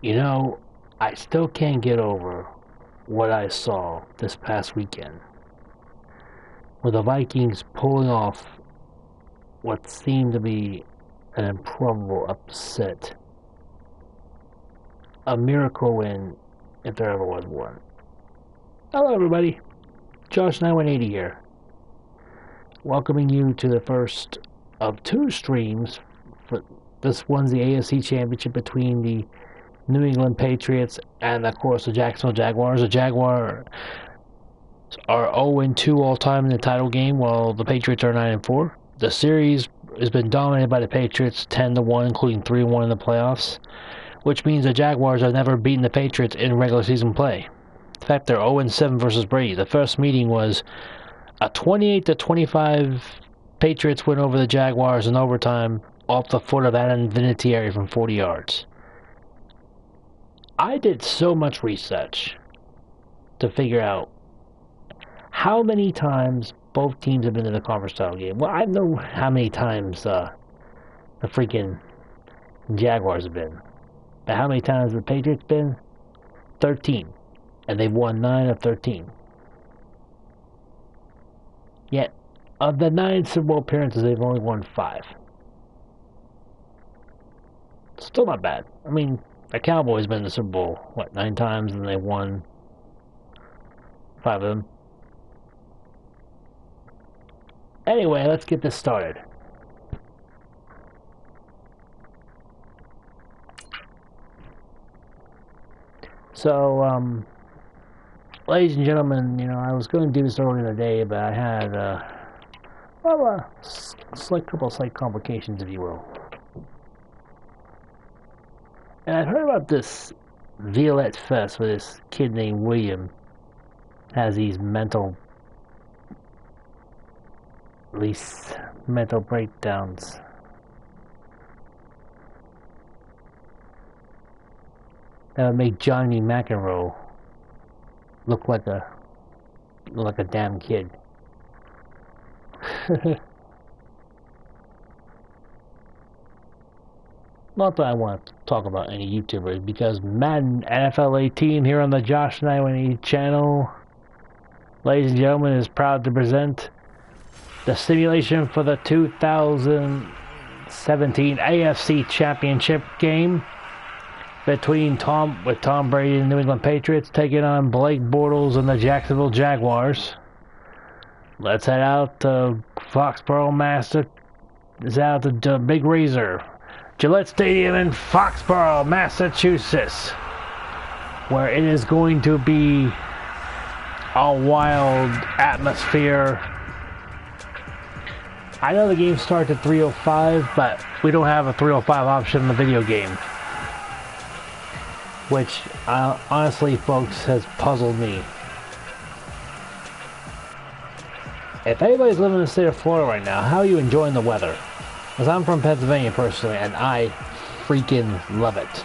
You know, I still can't get over what I saw this past weekend, with the Vikings pulling off what seemed to be an improbable upset. A miracle win, if there ever was one. Hello everybody, Josh 9180 here, welcoming you to the first of two streams. For this one's the AFC Championship between the New England Patriots and, of course, the Jacksonville Jaguars. The Jaguars are 0-2 all-time in the title game, while the Patriots are 9-4. The series has been dominated by the Patriots, 10-1, including 3-1 in the playoffs, which means the Jaguars have never beaten the Patriots in regular season play. In fact, they're 0-7 versus Brady. The first meeting was a 28-25 Patriots win over the Jaguars in overtime off the foot of Adam Vinatieri from 40 yards. I did so much research to figure out how many times both teams have been in the conference title game. Well, I know how many times the freaking Jaguars have been. But how many times the Patriots been? 13. And they've won 9 of 13. Yet, of the 9 Super Bowl appearances, they've only won 5. Still not bad. I mean, the Cowboys been in the Super Bowl, 9 times, and they won 5 of them. Anyway, let's get this started. So, ladies and gentlemen, I was going to do this earlier in the day, but I had, a couple of slight complications, if you will. And I've heard about this Violette Fest where this kid named William has these mental breakdowns. That would make Johnny McEnroe look like a damn kid. Not that I want to talk about any YouTubers, because Madden NFL 18 here on the Josh 9180 channel, ladies and gentlemen, is proud to present the simulation for the 2017 AFC Championship game between Tom Brady and the New England Patriots taking on Blake Bortles and the Jacksonville Jaguars. Let's head out to Foxborough, the Big Razor, Gillette Stadium in Foxborough, Massachusetts, where it is going to be a wild atmosphere. I know the game starts at 3:05, but we don't have a 3:05 option in the video game, which honestly, folks, has puzzled me. If anybody's living in the state of Florida right now, how are you enjoying the weather? Because I'm from Pennsylvania personally, and I freaking love it.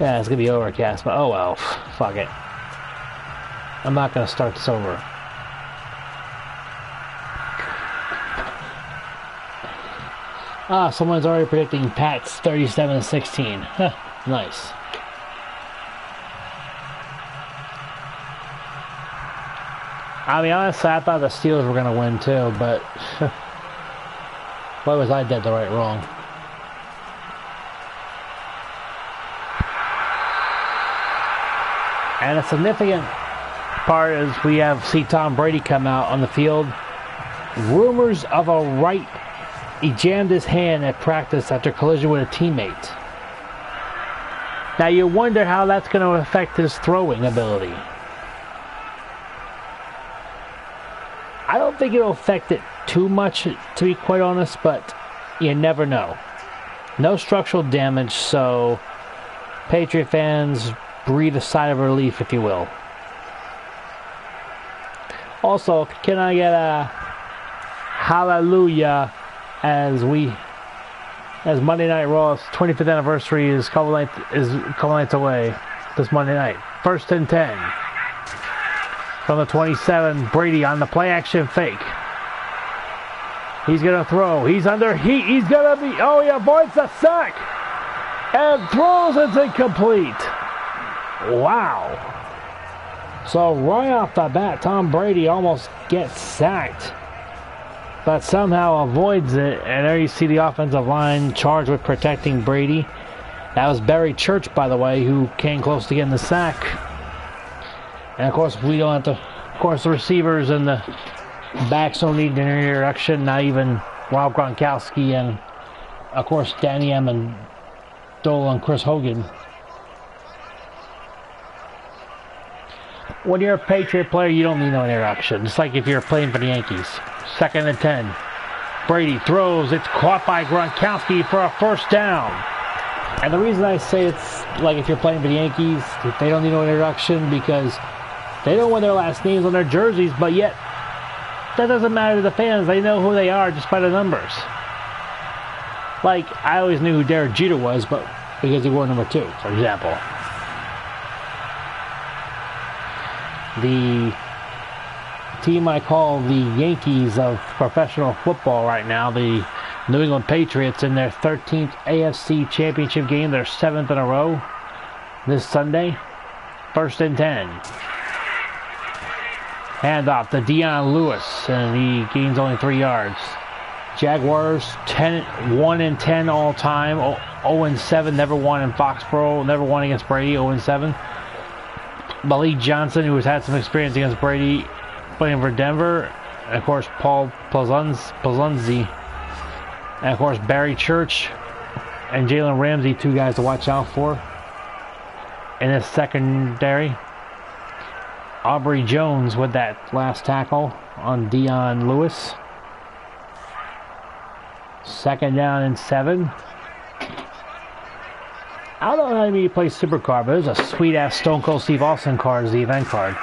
Yeah, it's going to be overcast, but oh well, fuck it. I'm not going to start this over. Someone's already predicting Pats 37-16. Huh, nice. I mean, honestly, I thought the Steelers were going to win too, but why was I dead to right wrong? And a significant part is we see Tom Brady come out on the field. Rumors of a right. He jammed his hand at practice after collision with a teammate. Now you wonder how that's going to affect his throwing ability. I don't think it'll affect it too much, to be quite honest, but you never know. No structural damage, so Patriot fans breathe a sigh of relief, if you will. Also, can I get a hallelujah as Monday Night Raw's 25th anniversary is a couple nights away this Monday night. 1st and 10. From the 27, Brady on the play action fake. He's going to throw. He's under heat. He's going to be... Oh, he avoids the sack. And throws. It's incomplete. Wow. So right off the bat, Tom Brady almost gets sacked. But somehow avoids it. And there you see the offensive line charged with protecting Brady. That was Barry Church, by the way, who came close to getting the sack. And of course, we don't have to... Of course, the receivers and the backs don't need an introduction. Not even Rob Gronkowski and, of course, Danny Amendola and Chris Hogan. When you're a Patriot player, you don't need no introduction. It's like if you're playing for the Yankees. 2nd and 10. Brady throws. It's caught by Gronkowski for a first down. And the reason I say it's like if you're playing for the Yankees, they don't need no introduction because they don't want their last names on their jerseys, but yet that doesn't matter to the fans. They know who they are just by the numbers. Like, I always knew who Derek Jeter was, but because he wore number 2, for example. The team I call the Yankees of professional football right now, the New England Patriots, in their 13th AFC Championship game, their 7th in a row this Sunday. 1st and 10. Handoff to Dion Lewis, and he gains only 3 yards. Jaguars 1-10 all time, 0-7, never won in Foxborough, never won against Brady, 0-7. Malik Johnson, who has had some experience against Brady, playing for Denver, and of course Paul Plazunzi, and of course Barry Church and Jalen Ramsey, 2 guys to watch out for in his secondary. Aubrey Jones with that last tackle on Dion Lewis. 2nd down and 7. I don't know how many play Super Card, but there's a sweet-ass Stone Cold Steve Austin card as the event card.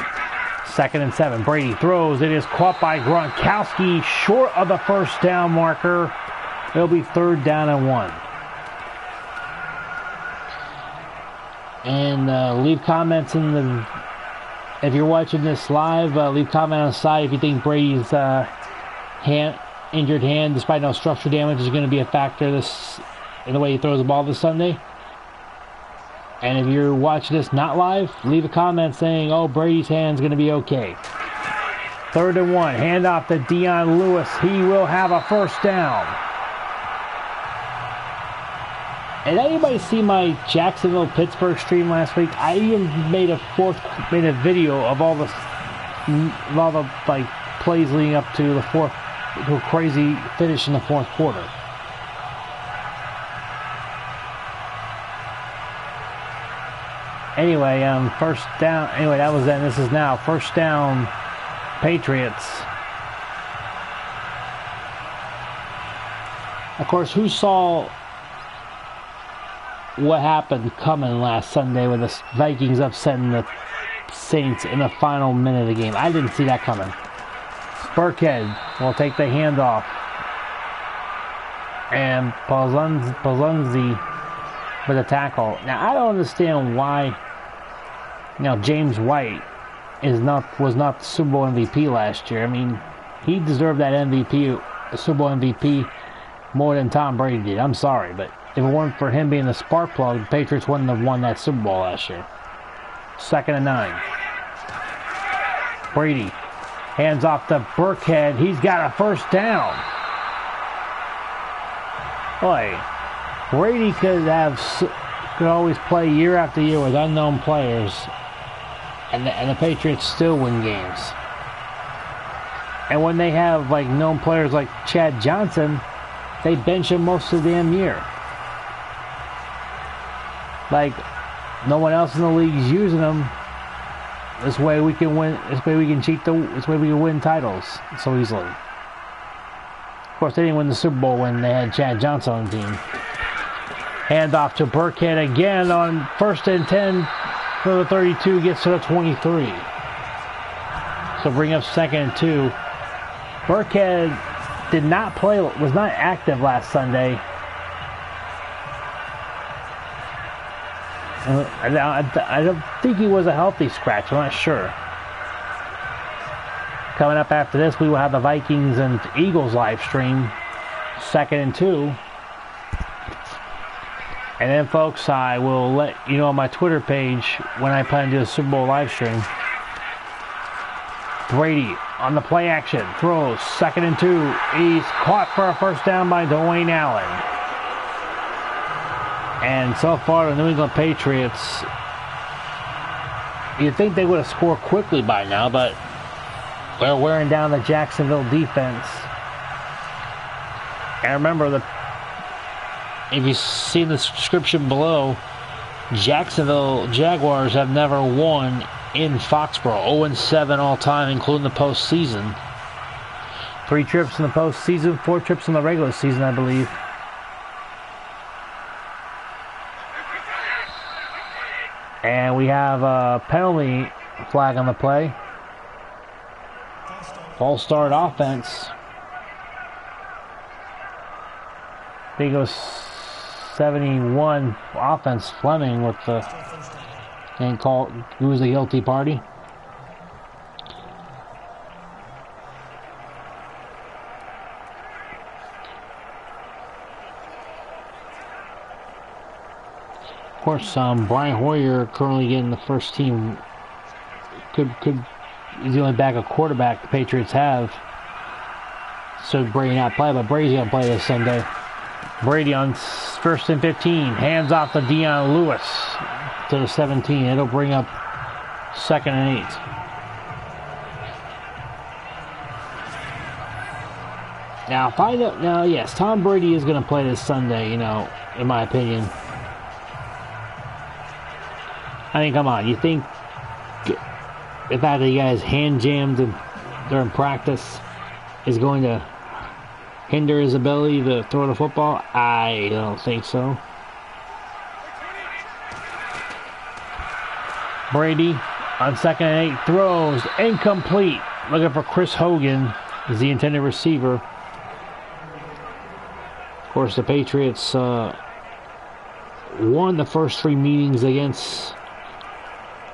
2nd and 7. Brady throws. It is caught by Gronkowski, short of the first down marker. It'll be 3rd down and 1. And leave comments in the... If you're watching this live, leave a comment on the side if you think Brady's injured hand, despite no structural damage, is going to be a factor in the way he throws the ball this Sunday. And if you're watching this not live, leave a comment saying, oh, Brady's hand's going to be okay. 3rd and 1. Handoff to Dion Lewis. He will have a first down. And anybody see my Jacksonville Pittsburgh stream last week? I even made a video of all the like plays leading up to the to a crazy finish in the 4th quarter. Anyway, first down. Anyway, that was then. This is now 1st down. Patriots. Of course, who saw what happened coming last Sunday with the Vikings upsetting the Saints in the final minute of the game? I didn't see that coming. Burkhead will take the handoff. And Plazunzi with a tackle. Now, I don't understand why, James White was not the Super Bowl MVP last year. I mean, he deserved that Super Bowl MVP more than Tom Brady did. I'm sorry, but if it weren't for him being the spark plug, the Patriots wouldn't have won that Super Bowl last year. 2nd and 9. Brady hands off to Burkhead. He's got a first down. Boy, Brady could always play year after year with unknown players, and the Patriots still win games. And when they have like known players like Chad Johnson, they bench him most of the damn year. Like, no one else in the league is using them. This way we can win. This way we can this way we can win titles so easily. Of course, they didn't win the Super Bowl when they had Chad Johnson on the team. Handoff to Burkhead again on 1st and 10 for the 32. Gets to the 23. So bring up 2nd and 2. Burkhead was not active last Sunday. I don't think he was a healthy scratch. I'm not sure. Coming up after this, we will have the Vikings and Eagles live stream, 2nd and 2. And then, folks, I will let you know on my Twitter page when I plan to do a Super Bowl live stream. Brady on the play action, throws, 2nd and 2. He's caught for a first down by Dwayne Allen. And so far, the New England Patriots, you'd think they would have scored quickly by now, but they're wearing down the Jacksonville defense. And remember, if you see the description below, Jacksonville Jaguars have never won in Foxborough. 0-7 all time, including the postseason. 3 trips in the postseason, 4 trips in the regular season, I believe. And we have a penalty flag on the play. False start offense. I think it was 71 offense. Fleming with the and called who was the guilty party. Of course, Brian Hoyer currently getting the first team. He's the only backup quarterback the Patriots have. So Brady not play, but Brady's gonna play this Sunday. Brady on 1st and 15, hands off to Dion Lewis to the 17. It'll bring up 2nd and 8. Now, yes, Tom Brady is going to play this Sunday, in my opinion. I mean, come on, you think the fact that he got his hand jammed during practice is going to hinder his ability to throw the football? I don't think so. Brady on 2nd and 8 throws incomplete. Looking for Chris Hogan as the intended receiver. Of course, the Patriots won the first 3 meetings against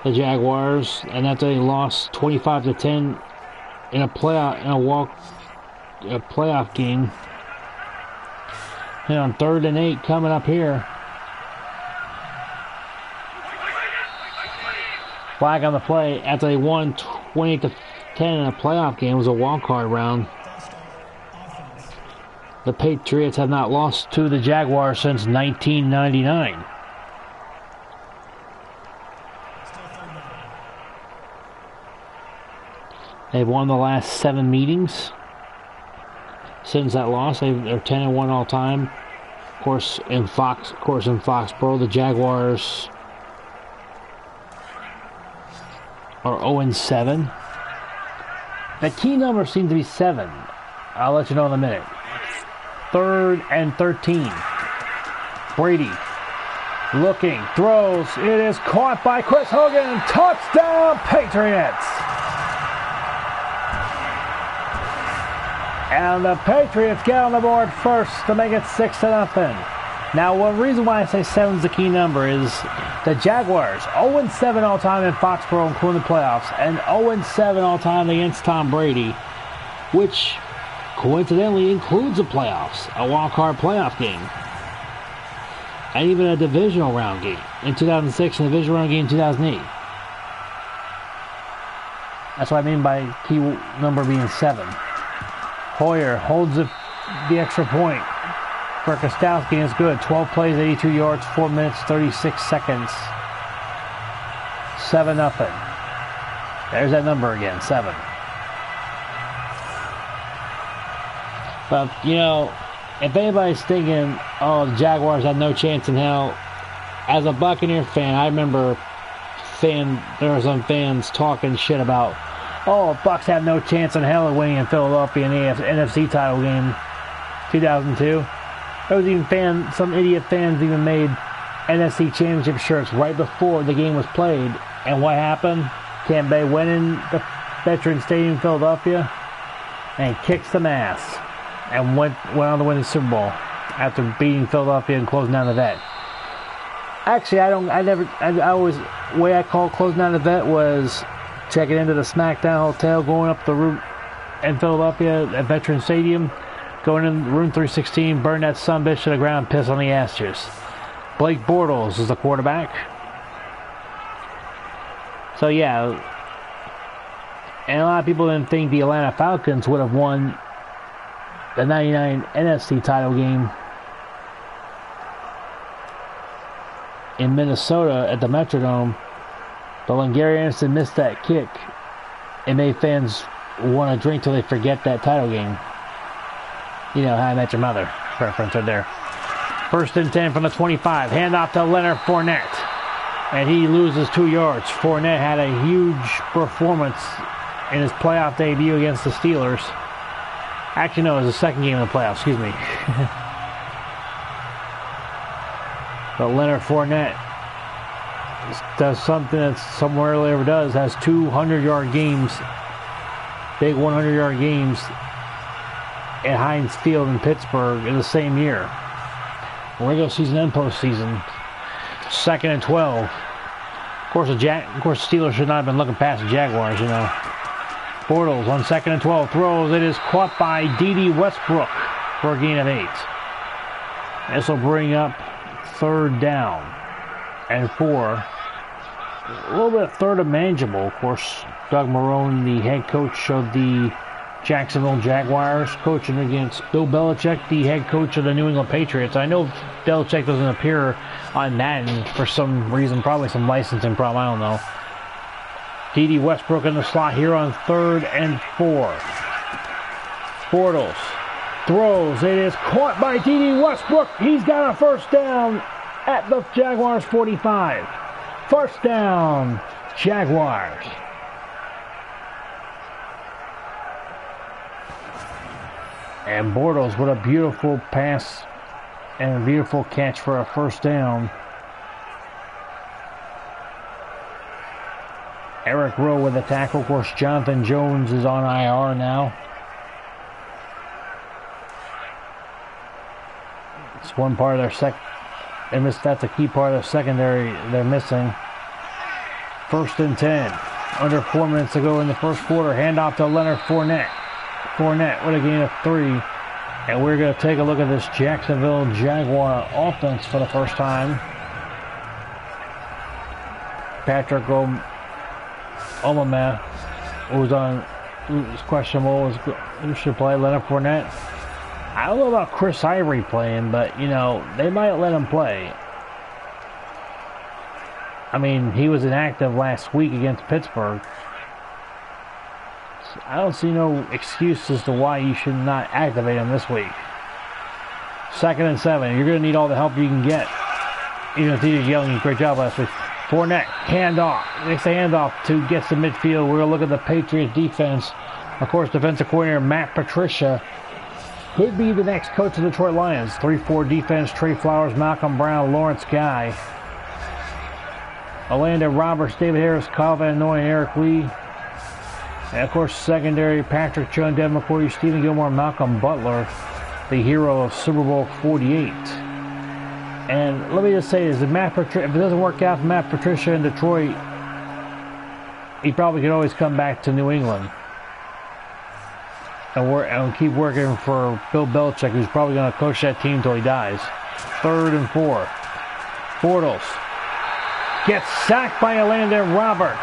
the Jaguars, and after they lost 25-10 in a playoff game. And on 3rd and 8 coming up here. Flag on the play after they won 28-10 in a playoff game. It was a wild card round. The Patriots have not lost to the Jaguars since 1999. They've won the last 7 meetings. Since that loss, they're 10-1 all time. Of course, in Foxborough, the Jaguars are 0-7. The key number seems to be 7. I'll let you know in a minute. 3rd and 13. Brady looking, throws. It is caught by Chris Hogan. Touchdown, Patriots! And the Patriots get on the board first to make it 6-0. Now, one reason why I say 7 is the key number is the Jaguars 0-7 all time in Foxborough, including the playoffs, and 0-7 all time against Tom Brady, which coincidentally includes the playoffs, a wild card playoff game, and even a divisional round game in 2006 and a divisional round game in 2008. That's what I mean by key number being 7. Hoyer holds the extra point for Kostowski, and it's good. 12 plays, 82 yards, 4 minutes, 36 seconds. 7-0. There's that number again, 7. But, if anybody's thinking, the Jaguars had no chance in hell, as a Buccaneer fan, I remember there were some fans talking shit about, Bucs have no chance in hell of winning in Philadelphia in the NFC title game 2002. There was even some idiot fans even made NFC championship shirts right before the game was played. And what happened? Tampa Bay went in the Veterans Stadium in Philadelphia and kicked some ass and went on to win the Super Bowl after beating Philadelphia and closing down the vet. Actually, the way I call closing down the vet was checking into the SmackDown hotel, going up the route in Philadelphia at Veterans Stadium. Going in room 316, burn that sumbitch to the ground, piss on the ashes. Blake Bortles is the quarterback. So yeah, and a lot of people didn't think the Atlanta Falcons would have won the 99 NFC title game in Minnesota at the Metrodome. But when Gary Anderson missed that kick, it made fans want to drink till they forget that title game. You know, How I Met Your Mother reference right there. 1st and 10 from the 25. Handoff to Leonard Fournette. And he loses 2 yards. Fournette had a huge performance in his playoff debut against the Steelers. Actually, no, it was the second game of the playoffs. Excuse me. But Leonard Fournette does something that somewhere rarely ever does. Has 200-yard games. Big 100-yard games at Heinz Field in Pittsburgh in the same year. Regular season and postseason. 2nd and 12. Of course, the Steelers should not have been looking past the Jaguars, you know. Bortles on 2nd and 12 throws. It is caught by D.D. Westbrook for a gain of 8. This will bring up 3rd down and 4. A little bit of 3rd and manageable. Of course, Doug Marrone, the head coach of the Jacksonville Jaguars, coaching against Bill Belichick, the head coach of the New England Patriots. I know Belichick doesn't appear on Madden for some reason, probably some licensing problem, I don't know. D.D. Westbrook in the slot here on 3rd and 4. Bortles throws. It is caught by D.D. Westbrook. He's got a 1st down at the Jaguars 45. 1st down, Jaguars. And Bortles with a beautiful pass and a beautiful catch for a 1st down. Eric Rowe with the tackle. Of course, Jonathan Jones is on IR now. It's one part of their that's a key part of their secondary they're missing. 1st and 10. Under 4 minutes to go in the 1st quarter. Handoff to Leonard Fournette. Fournette with a gain of 3. And we're going to take a look at this Jacksonville Jaguar offense for the first time. Patrick Omameh, who's questionable, who should play. Leonard Fournette. I don't know about Chris Ivory playing, but, you know, they might let him play. I mean, he was inactive last week against Pittsburgh. I don't see no excuse as to why you should not activate him this week. 2nd and 7. You're going to need all the help you can get. Even if TJ Yeldon did a great job last week. Fournette, handoff. Makes the handoff to gets to midfield. We're going to look at the Patriots defense. Of course, defensive coordinator Matt Patricia could be the next coach of the Detroit Lions. 3-4 defense. Trey Flowers, Malcolm Brown, Lawrence Guy. Orlando Roberts, David Harris, Kyle Van Noy, and Eric Lee. And of course, secondary, Patrick Chung, Devin McCourty, Stephen Gilmore, Malcolm Butler, the hero of Super Bowl 48. And let me just say this, if it doesn't work out for Matt Patricia in Detroit, he probably could always come back to New England and keep working for Bill Belichick, who's probably going to coach that team until he dies. 3rd and 4. Bortles gets sacked by Orlando Roberts.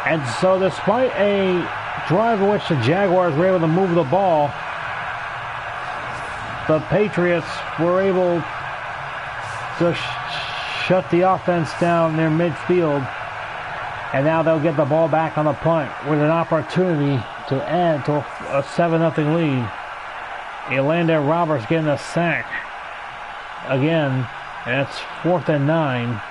And so despite a drive in which the Jaguars were able to move the ball, the Patriots were able to shut the offense down near midfield. And now they'll get the ball back on the punt with an opportunity to add to a 7-0 lead. Orlando Roberts getting a sack again, and it's 4th and 9.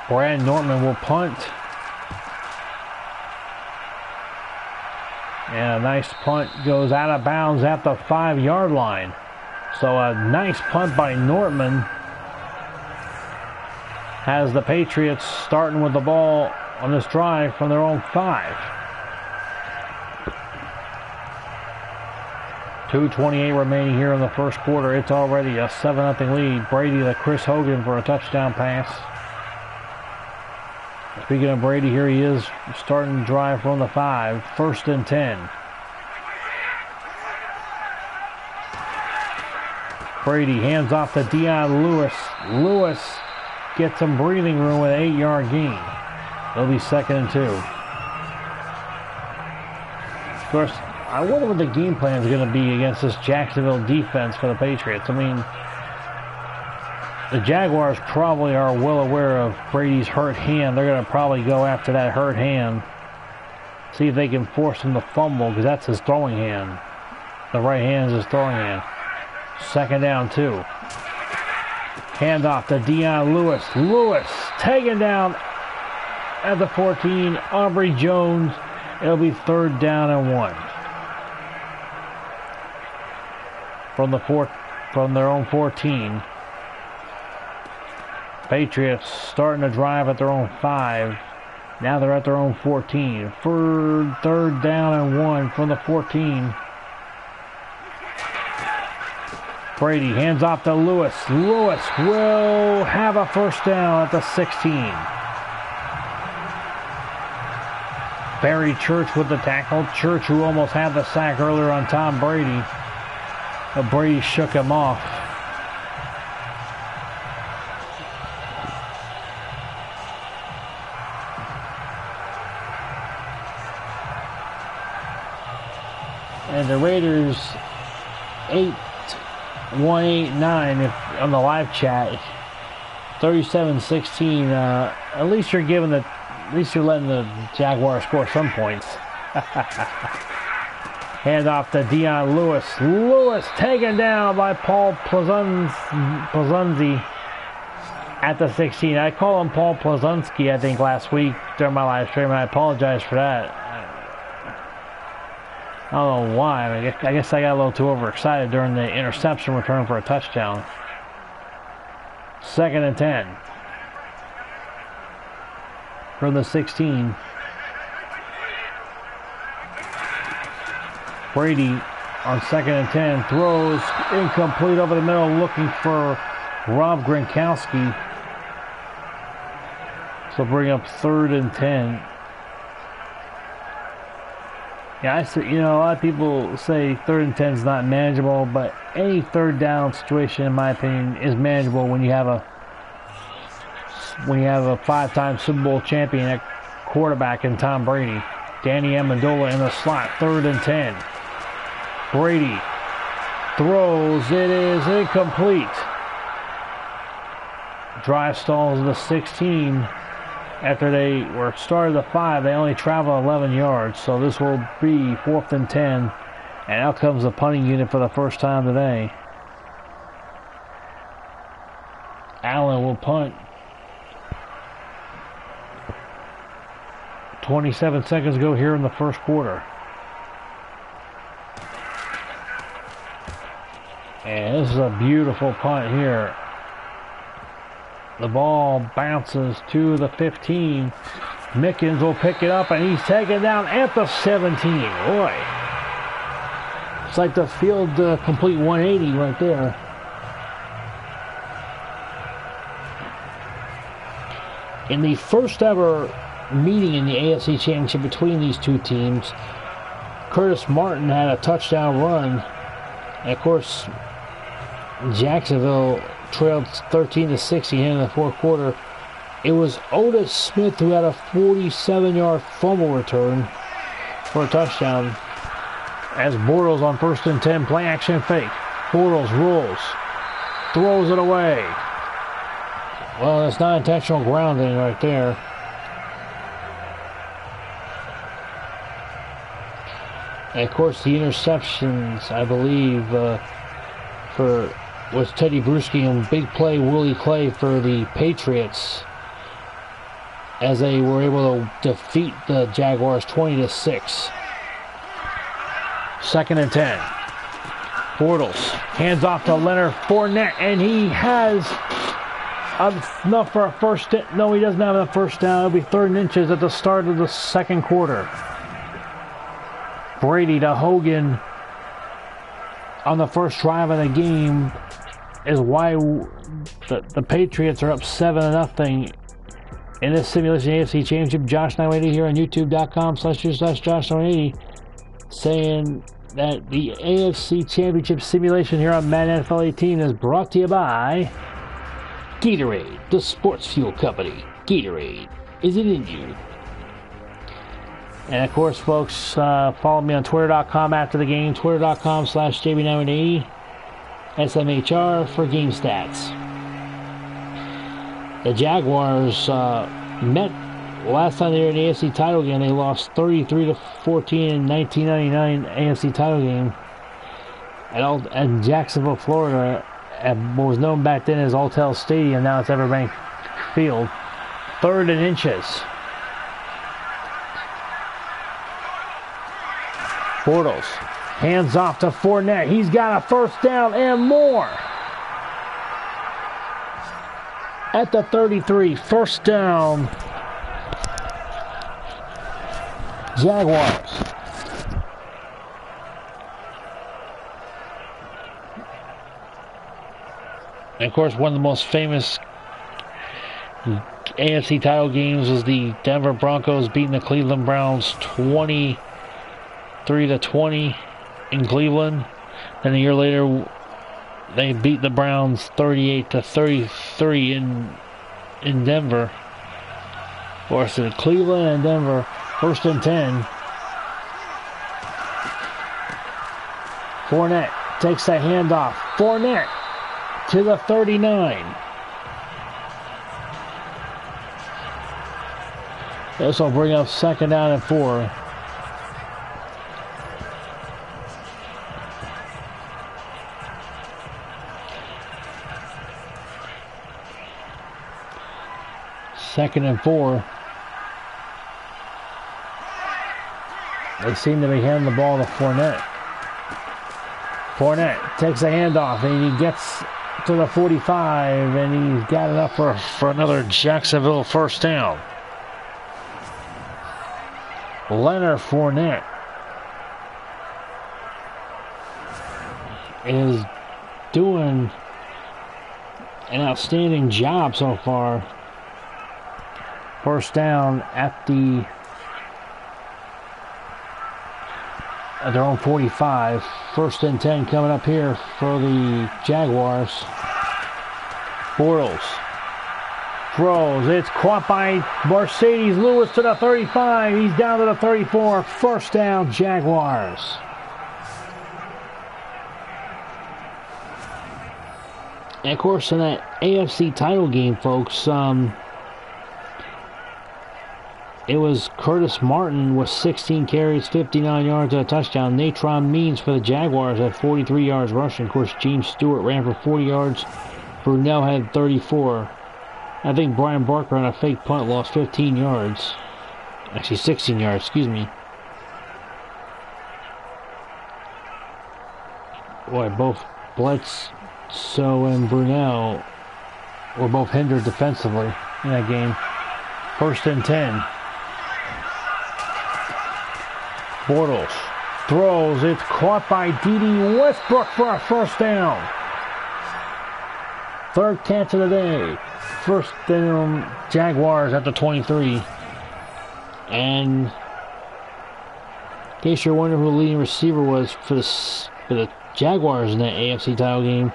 Brad Nortman will punt. And a nice punt goes out of bounds at the 5-yard line. So a nice punt by Nortman has the Patriots starting with the ball on this drive from their own 5. 2:28 remaining here in the first quarter. It's already a 7-0 lead. Brady to Chris Hogan for a touchdown pass. Speaking of Brady, here he is starting to drive from the 5. 1st and 10. Brady hands off to Dion Lewis. Lewis gets some breathing room with an 8-yard gain. It'll be 2nd and 2. Of course, I wonder what the game plan is going to be against this Jacksonville defense for the Patriots. I mean, the Jaguars probably are well aware of Brady's hurt hand. They're going to probably go after that hurt hand. See if they can force him to fumble, because that's his throwing hand. The right hand is his throwing hand. 2nd down 2. Handoff to Dion Lewis. Lewis taken down at the 14. Aubrey Jones. It'll be 3rd down and 1. From their own 14. Patriots starting to drive at their own 5. Now they're at their own 14. 3rd down and 1 from the 14. Brady hands off to Lewis. Lewis will have a 1st down at the 16. Barry Church with the tackle. Church, who almost had the sack earlier on Tom Brady. But Brady shook him off. And the Raiders 189 on the live chat. 37-16. At least you're letting the Jaguars score some points. Hand off to Dion Lewis. Lewis taken down by Paul Plazunzi at the 16. I called him Paul Plazunski, I think, last week during my live stream, and I apologize for that. I don't know why. I guess I got a little too overexcited during the interception return for a touchdown. 2nd and 10. From the 16. Brady on 2nd and 10 throws incomplete over the middle, looking for Rob Gronkowski. So bring up 3rd and 10. Yeah, I see. You know, a lot of people say 3rd and 10 is not manageable, but any 3rd down situation, in my opinion, is manageable when you have a 5-time Super Bowl champion at quarterback in Tom Brady. Danny Amendola in the slot. 3rd and 10. Brady throws. It is incomplete. Drive stalls the 16. After they were started the 5, they only traveled 11 yards. So this will be 4th and 10. And out comes the punting unit for the first time today. Allen will punt. 27 seconds ago here in the first quarter. And this is a beautiful punt here. The ball bounces to the 15. Mickens will pick it up, and he's taken down at the 17. Boy. It's like the field complete 180 right there. In the first ever meeting in the AFC Championship between these two teams, Curtis Martin had a touchdown run. And of course, Jacksonville trailed 13-6 in the fourth quarter. It was Otis Smith who had a 47-yard fumble return for a touchdown. As Bortles on 1st and 10, play action fake. Bortles rolls, throws it away. Well, that's not intentional grounding right there. And of course, the interceptions, I believe, was Teddy Bruschi and big play Willie Clay for the Patriots, as they were able to defeat the Jaguars 20-6. 2nd and 10. Bortles hands off to Leonard Fournette, and he has enough for a first down. No, he doesn't have enough first down. It'll be 3rd and inches at the start of the second quarter. Brady to Hogan on the first drive of the game is why the Patriots are up 7-0 In this simulation AFC Championship, Josh980 here on YouTube.com/Josh980 saying that the AFC Championship simulation here on Madden NFL 18 is brought to you by Gatorade, the sports fuel company. Gatorade, is it in you? And of course, folks, follow me on Twitter.com after the game, Twitter.com/JB980, SMHR for game stats. The Jaguars met last time they were in the AFC title game. They lost 33-14 in 1999 AFC title game at Jacksonville, Florida, at what was known back then as Alltel Stadium. Now it's Everbank Field. 3rd and inches. Bortles hands off to Fournette. He's got a first down and more. At the 33, first down, Jaguars. And of course, one of the most famous AFC title games was the Denver Broncos beating the Cleveland Browns 23-20 in Cleveland. And a year later, they beat the Browns 38-33 in Denver. Or so Cleveland and Denver, 1st and 10. Fournette takes the handoff. Fournette to the 39. This will bring up 2nd down and 4. Second and 4. They seem to be handing the ball to Fournette. Fournette takes a handoff and he gets to the 45 and he's got enough for another Jacksonville first down. Leonard Fournette is doing an outstanding job so far. First down at their own 45. 1st and 10 coming up here for the Jaguars. Bortles throws. It's caught by Mercedes Lewis to the 35. He's down to the 34. First down, Jaguars. And of course, in that AFC title game, folks, it was Curtis Martin with 16 carries, 59 yards, and a touchdown. Natron Means for the Jaguars had 43 yards rushing. Of course, James Stewart ran for 40 yards. Brunell had 34. I think Brian Barker on a fake punt lost 15 yards. Actually, 16 yards, excuse me. Boy, both Bledsoe and Brunell were both hindered defensively in that game. 1st and 10. Bortles throws. It's caught by D.D. Westbrook for a first down. 3rd catch of the day. First down, Jaguars at the 23. And in case you're wondering who the leading receiver was for the Jaguars in that AFC title game,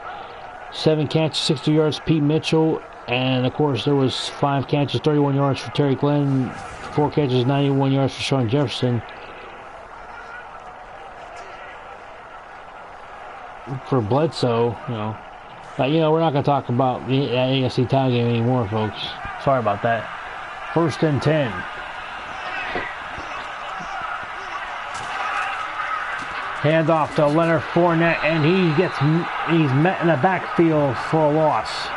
7 catches, 60 yards, Pete Mitchell. And of course, there was 5 catches, 31 yards for Terry Glenn, 4 catches, 91 yards for Sean Jefferson. For Bledsoe, but we're not going to talk about the AFC title game anymore, folks. Sorry about that. 1st and 10. Handoff to Leonard Fournette, and he's met in the backfield for a loss.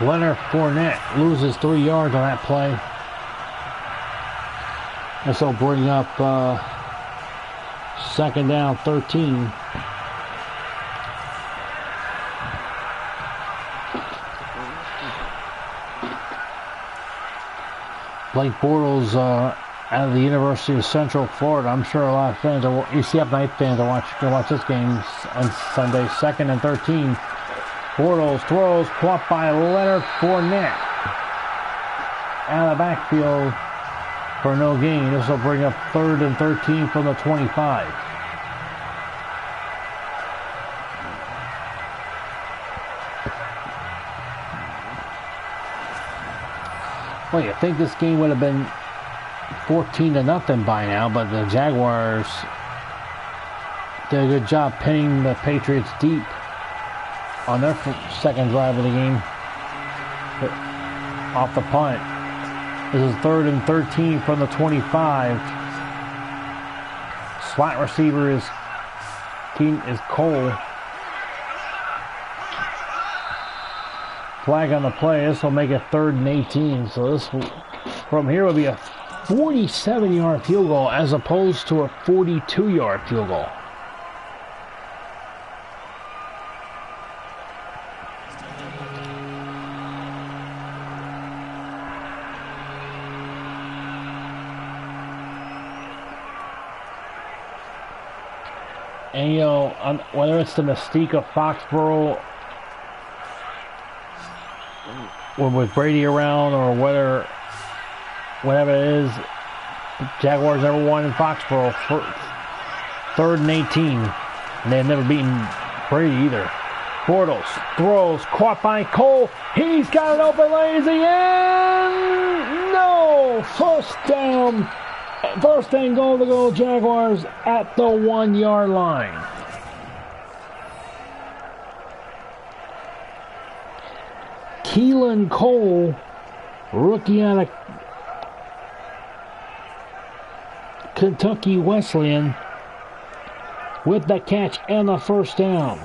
Leonard Fournette loses 3 yards on that play. This will bring up 2nd down, 13. Blake Bortles out of the University of Central Florida. I'm sure a lot of fans, UCF Knight fans, are going to watch this game on Sunday. 2nd and 13. Bortles throws, caught by Leonard Fournette. Out of the backfield for no gain. This will bring up 3rd and 13 from the 25. Well, you think this game would have been 14-0 by now, but the Jaguars did a good job pinning the Patriots deep on their second drive of the game. Off the punt. This is 3rd and 13 from the 25. Slot receiver is Cole. Flag on the play. This will make it 3rd and 18. So this from here will be a 47-yard field goal as opposed to a 42-yard field goal. And you know, whether it's the mystique of Foxborough or with Brady around, or whatever it is, Jaguars never won in Foxborough. 3rd and 18, and they've never beaten Brady either. Bortles throws, caught by Cole. He's got an open lane. Is he in? No! First down. First and goal to go Jaguars at the 1-yard line. Keelan Cole, rookie out of Kentucky Wesleyan, with the catch and the first down.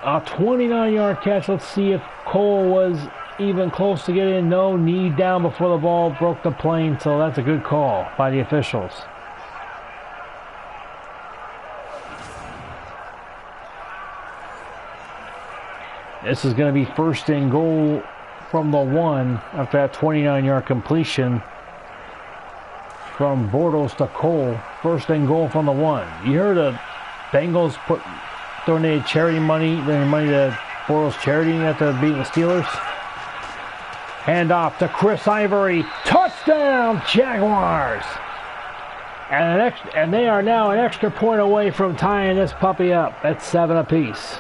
A 29-yard catch. Let's see if Cole was even close to getting in. No, knee down before the ball broke the plane, so that's a good call by the officials. This is going to be 1st and goal from the 1 after that 29-yard completion from Bortles to Cole. 1st and goal from the 1. You heard the Bengals donated charity money, to Bortles charity after beating the Steelers. Hand off to Chris Ivory. Touchdown, Jaguars! And they are now an extra point away from tying this puppy up. That's 7 apiece.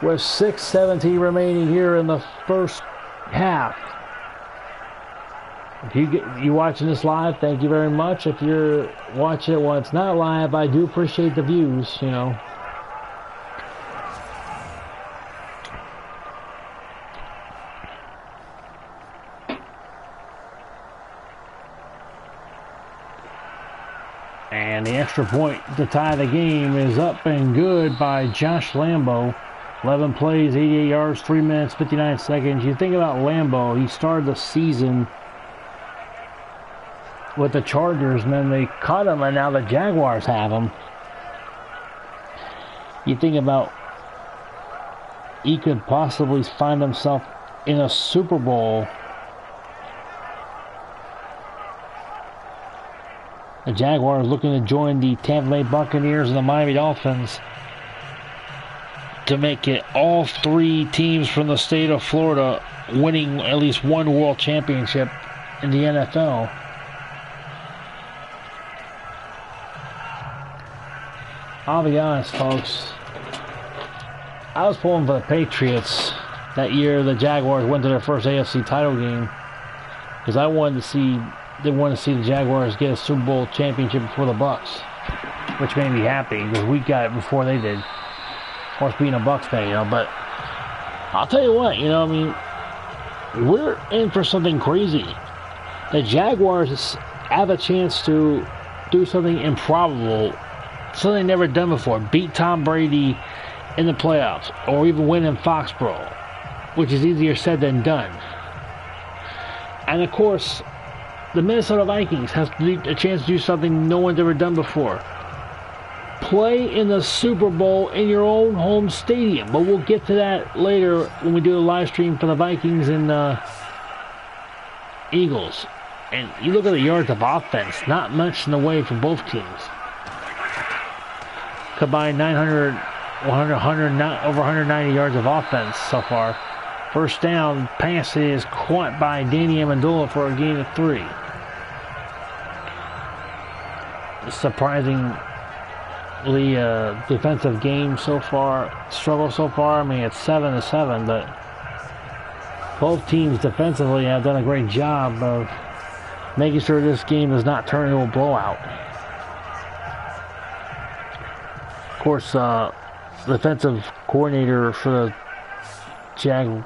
With 6:17 remaining here in the first half. If you watching this live, thank you very much. If you're watching it when it's not live, I do appreciate the views, you know. And the extra point to tie the game is up and good by Josh Lambo. 11 plays, 88 yards, 3 minutes, 59 seconds. You think about Lambo, he started the season with the Chargers, and then they cut him, and now the Jaguars have him. You think about he could possibly find himself in a Super Bowl. The Jaguars looking to join the Tampa Bay Buccaneers and the Miami Dolphins to make it all 3 teams from the state of Florida winning at least one world championship in the NFL. I'll be honest, folks. I was pulling for the Patriots that year the Jaguars went to their first AFC title game, because I wanted to see the Jaguars get a Super Bowl championship before the Bucs, which made me happy because we got it before they did. Of course, being a Bucs fan, you know, but I'll tell you what, you know, I mean, we're in for something crazy. The Jaguars have a chance to do something improbable, something never done before, beat Tom Brady in the playoffs, or even win in Foxborough, which is easier said than done. And of course, the Minnesota Vikings has a chance to do something no one's ever done before. Play in the Super Bowl in your own home stadium. But we'll get to that later when we do a live stream for the Vikings and Eagles. And you look at the yards of offense, not much in the way for both teams. Combined 900, 100, over 190 yards of offense so far. First down pass is caught by Danny Amendola for a gain of 3. Surprisingly, defensive game so far, struggle so far. I mean, it's 7-7, but both teams defensively have done a great job of making sure this game does not turn into a blowout. Of course, defensive coordinator for the Jag. Of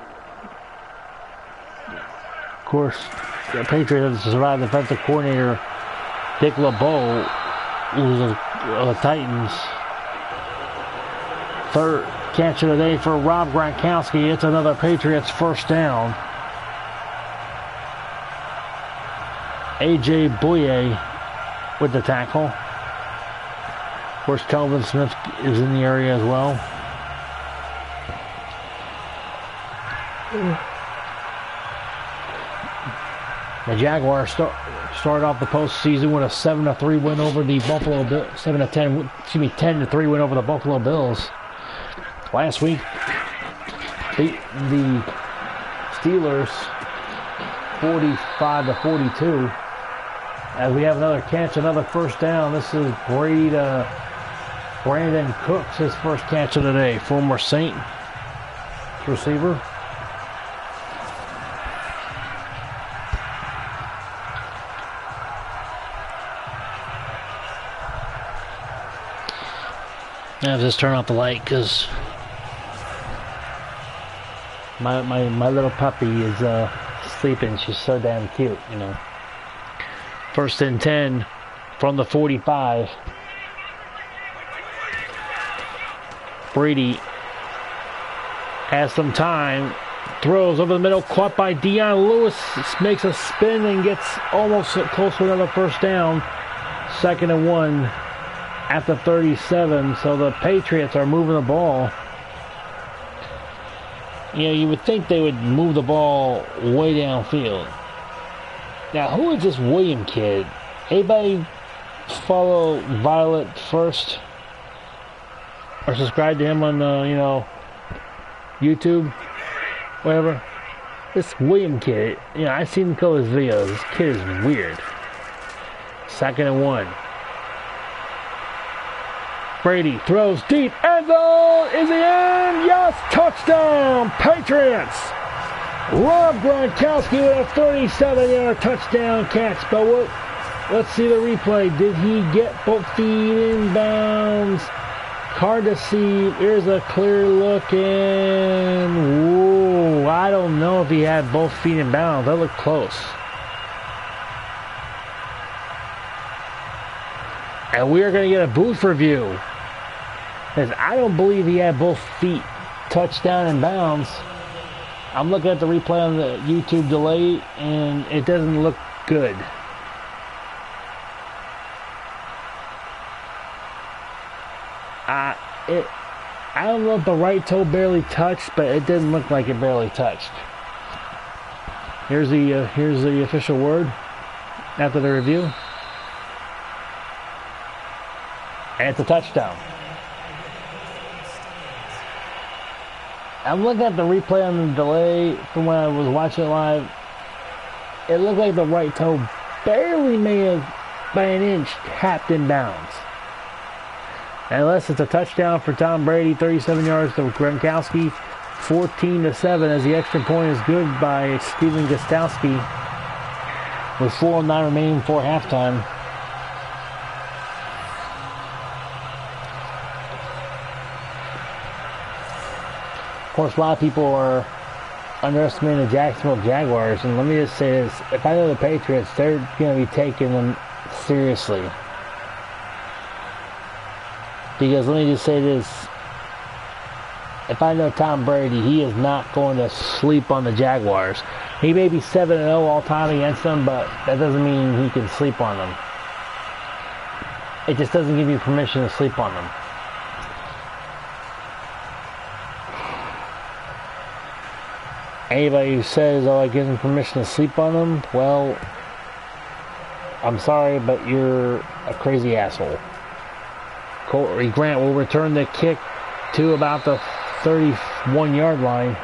course, the Patriots have survived defensive coordinator Dick LeBeau, who's the Titans. Third catch of the day for Rob Gronkowski. It's another Patriots first down. A.J. Bouye with the tackle. Of course, Telvin Smith is in the area as well. The Jaguars started off the postseason with a 7-3 win over the Buffalo Bills. 10-3 win over the Buffalo Bills. Last week, beat the Steelers 45-42. As we have another catch, another first down. This is Brandon Cooks, his first catch of the day. Former Saint receiver. I'll just turn off the light because my little puppy is sleeping. She's so damn cute, you know. First and 10 from the 45. Brady has some time. Throws over the middle, caught by Dion Lewis. Makes a spin and gets almost close to another first down. 2nd and 1 at the 37. So the Patriots are moving the ball. You know, you would think they would move the ball way downfield. Now, who is this William kid? Anybody follow Violet First? Or subscribe to him on, YouTube? Whatever. This William kid, I've seen a couple of his videos. This kid is weird. 2nd and 1. Brady throws deep. End zone is the end. Yes, touchdown, Patriots. Rob Gronkowski with a 37-yard touchdown catch. But let's see the replay. Did he get both feet in bounds? Hard to see. Here's a clear look, and whoa, I don't know if he had both feet in bounds. That looked close. And we are going to get a booth review, because I don't believe he had both feet touchdown in bounds. I'm looking at the replay on the YouTube delay, and it doesn't look good. I don't know if the right toe barely touched, but it didn't look like it barely touched. Here's the official word after the review. And it's a touchdown. I'm looking at the replay on the delay from when I was watching it live. It looked like the right toe barely may have, by an inch, tapped in bounds. Unless it's a touchdown for Tom Brady, 37 yards to Gronkowski, 14-7 as the extra point is good by Steven Gostkowski with 4:09 remaining before halftime. Of course, a lot of people are underestimating the Jacksonville Jaguars, and let me just say this. If I know the Patriots, they're going to be taking them seriously. Because let me just say this. If I know Tom Brady, he is not going to sleep on the Jaguars. He may be 7-0 all time against them, but that doesn't mean he can sleep on them. It just doesn't give you permission to sleep on them. Anybody who says, oh, I give him permission to sleep on them, well, I'm sorry, but you're a crazy asshole. Corey Grant will return the kick to about the 31-yard line.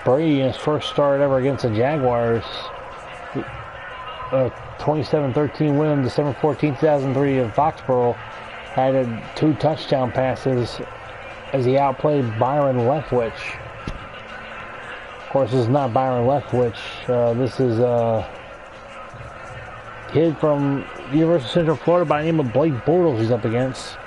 Brady, in his first start ever against the Jaguars, 27-13 win on December 14, 2003 in Foxborough, had 2 touchdown passes as he outplayed Byron Leftwich. Of course, this is not Byron Leftwich. This is a kid from the University of Central Florida by the name of Blake Bortles he's up against.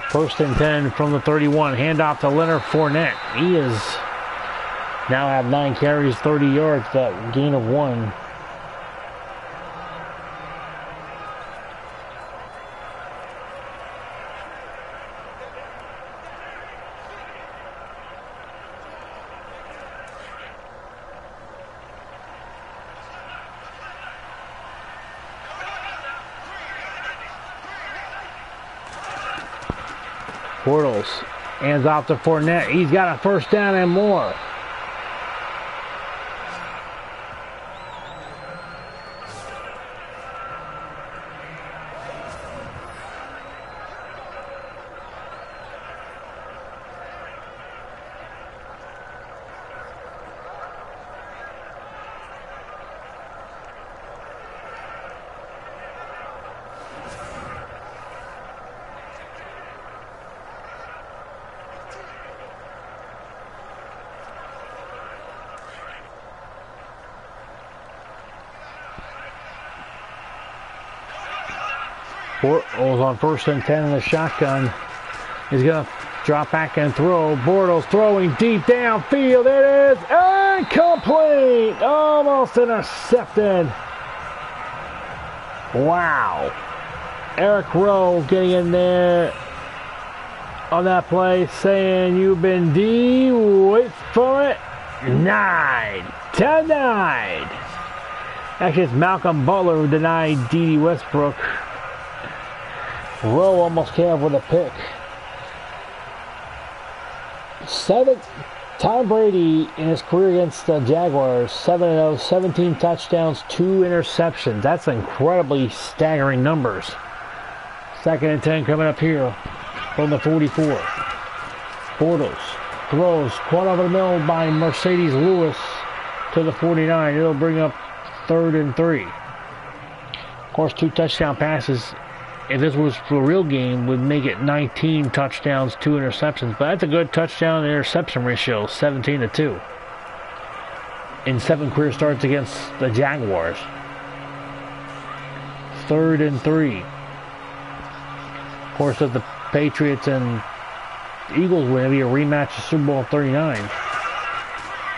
First and 10 from the 31. Handoff to Leonard Fournette. He is now have 9 carries, 30 yards, that gain of 1. Bortles hands off to Fournette. He's got a first down and more. Bortles on first and 10 in the shotgun. He's going to drop back and throw. Bortles throwing deep downfield. It is incomplete. Almost intercepted. Wow. Eric Rowe getting in there on that play, saying you've been D. Wait for it. 9. 10-9. Actually, it's Malcolm Butler who denied D.D. Westbrook. Rowe almost came up with a pick. 7. Tom Brady in his career against the Jaguars, 7-0, 17 touchdowns, 2 interceptions. That's incredibly staggering numbers. Second and 10 coming up here from the 44. Bortles throws caught over the middle by Mercedes Lewis to the 49. It'll bring up 3rd and 3. Of course, 2 touchdown passes. If this was for a real game, would make it 19 touchdowns, 2 interceptions. But that's a good touchdown interception ratio, 17-2. In 7 career starts against the Jaguars. 3rd and 3. Of course, if the Patriots and Eagles win, it'll be a rematch of Super Bowl 39.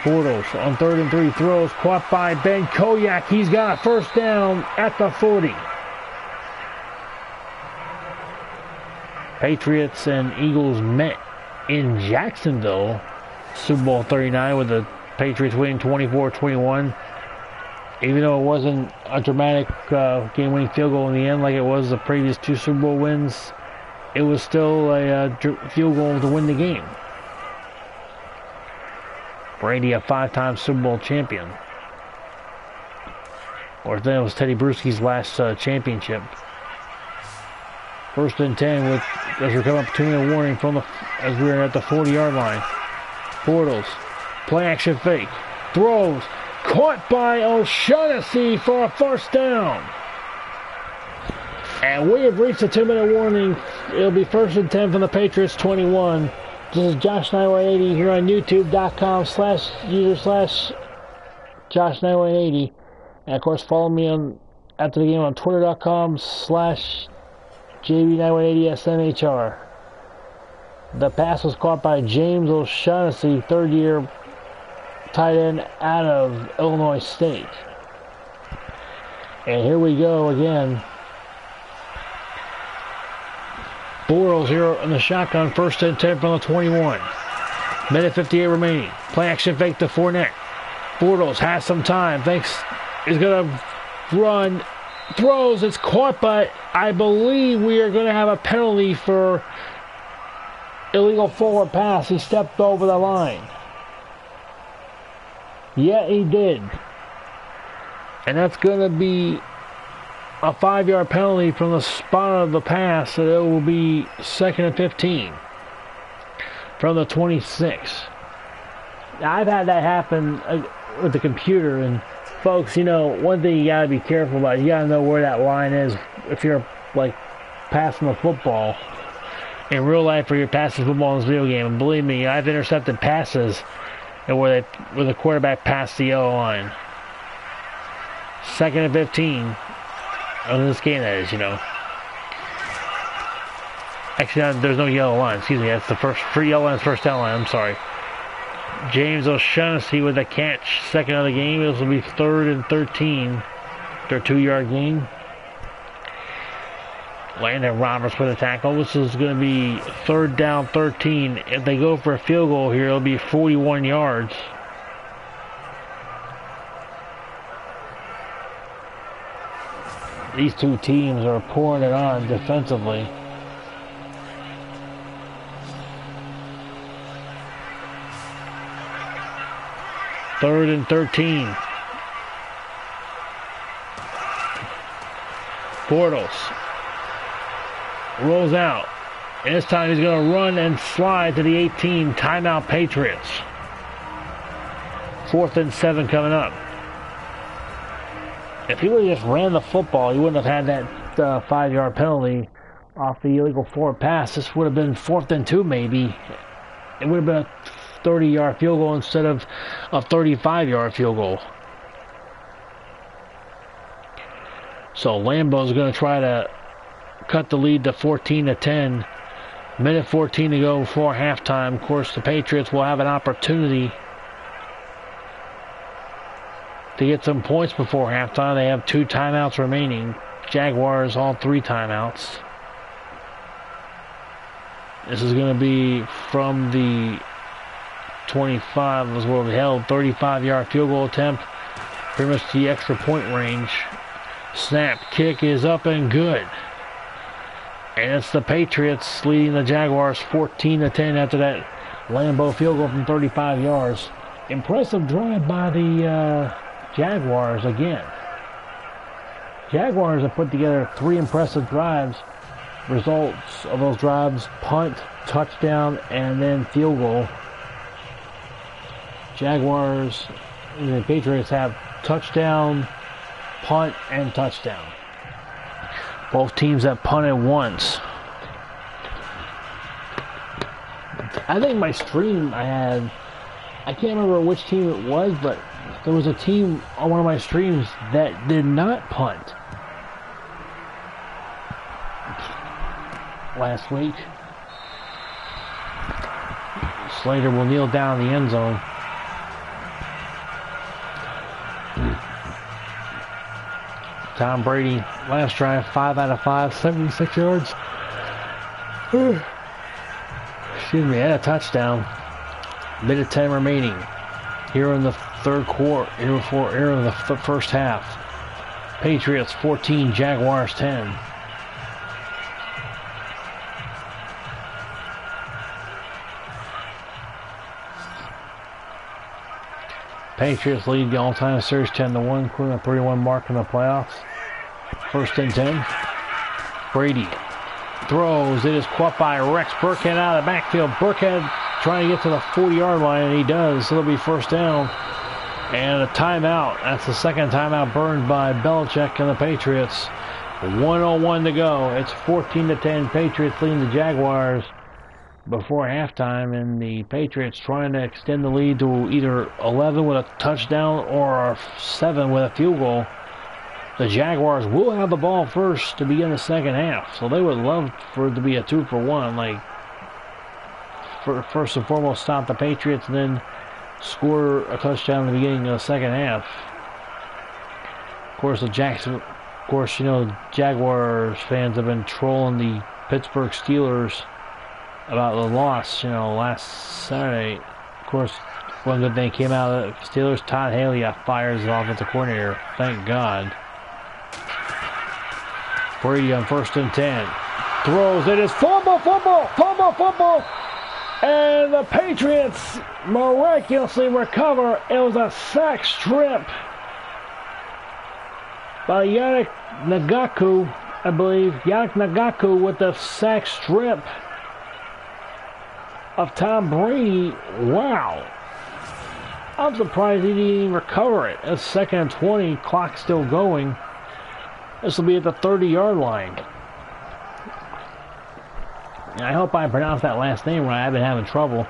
Bortles on 3rd and 3 throws, caught by Ben Koyak. He's got a first down at the 40. Patriots and Eagles met in Jacksonville, Super Bowl 39, with the Patriots winning 24-21. Even though it wasn't a dramatic game-winning field goal in the end like it was the previous 2 Super Bowl wins, it was still a field goal to win the game. Brady, a 5-time Super Bowl champion. Or then it was Teddy Bruschi's last championship. 1st and 10 with as we're coming up 2-minute warning from the as we're at the 40-yard line. Bortles, play action fake, throws, caught by O'Shaughnessy for a first down. And we have reached the 2-minute warning. It'll be 1st and 10 from the Patriots 21. This is Josh9180 here on YouTube.com/user/Josh9180. And of course, follow me on after the game on Twitter.com/JB9180SMHR. The pass was caught by James O'Shaughnessy, 3rd-year tight end out of Illinois State. And here we go again. Bortles here in the shotgun, 1st and 10 from the 21. Minute 58 remaining. Play action fake to Fournette. Bortles has some time. He's going to run. Throws. It's caught, but I believe we are going to have a penalty for illegal forward pass. He stepped over the line. Yeah, he did. And that's going to be a 5-yard penalty from the spot of the pass. So it will be 2nd and 15 from the 26. Now, I've had that happen with the computer. And, folks, you know, one thing you got to be careful about, you got to know where that line is if you're, like, passing the football in real life or you're passing football in this video game. And believe me, I've intercepted passes where the quarterback passed the yellow line. 2nd and 15 in this game, that is, you know. Actually, there's no yellow line. Excuse me, that's the first free yellow line, first down line. I'm sorry. James O'Shaughnessy with a catch, second of the game. This will be 3rd and 13. Their 2-yard gain. Landon Roberts with a tackle. This is going to be 3rd down 13. If they go for a field goal here, it'll be 41 yards. These two teams are pouring it on defensively. Third and 13. Bortles rolls out. And this time he's going to run and slide to the 18. Timeout Patriots. 4th and 7 coming up. If he would have just ran the football, he wouldn't have had that 5-yard penalty off the illegal forward pass. This would have been 4th and 2 maybe. It would have been a 30-yard field goal instead of a 35-yard field goal. So Lambeau's going to try to cut the lead to 14-10. Minute 14 to go before halftime. Of course, the Patriots will have an opportunity to get some points before halftime. They have 2 timeouts remaining. Jaguars all 3 timeouts. This is going to be from the 25 was where we held. 35-yard field goal attempt. Pretty much the extra point range. Snap, kick is up and good. And it's the Patriots leading the Jaguars 14-10 after that Lambeau field goal from 35 yards. Impressive drive by the Jaguars again. Jaguars have put together 3 impressive drives. Results of those drives: punt, touchdown, and then field goal. Jaguars and the Patriots have touchdown, punt, and touchdown. Both teams have punted once. I think my stream I can't remember which team it was, but there was a team on one of my streams that did not punt last week. Slater will kneel down in the end zone. Tom Brady, last drive, 5 out of 5, 76 yards. Excuse me, and a touchdown. Minute 10 remaining. Here in the third quarter, here in the first half. Patriots 14, Jaguars 10. Patriots lead the all-time series 10-1, including a 31 mark in the playoffs. 1st and 10. Brady throws. It is caught by Rex Burkhead out of the backfield. Burkhead trying to get to the 40-yard line, and he does. So it'll be 1st down. And a timeout. That's the 2nd timeout burned by Belichick and the Patriots. 1:01 to go. It's 14-10. Patriots leading the Jaguars before halftime, and the Patriots trying to extend the lead to either 11 with a touchdown or 7 with a field goal. The Jaguars will have the ball first to begin the second half, so they would love for it to be a 2-for-1, like first and foremost stop the Patriots and then score a touchdown in the beginning of the second half. Of course, Jaguars fans have been trolling the Pittsburgh Steelers about the loss, last Saturday course, one good thing came out of the Steelers. Todd Haley got fired as the offensive coordinator. Thank God. Brady on 1st and 10. Throws. It is fumble. And the Patriots miraculously recover. It was a sack strip by Yannick Ngakoue, I believe. Yannick Ngakoue with the sack strip of Tom Brady. Wow. I'm surprised he didn't even recover it. It's 2nd and 20. Clock still going. This will be at the 30-yard line. And I hope I pronounced that last name right. I've been having trouble.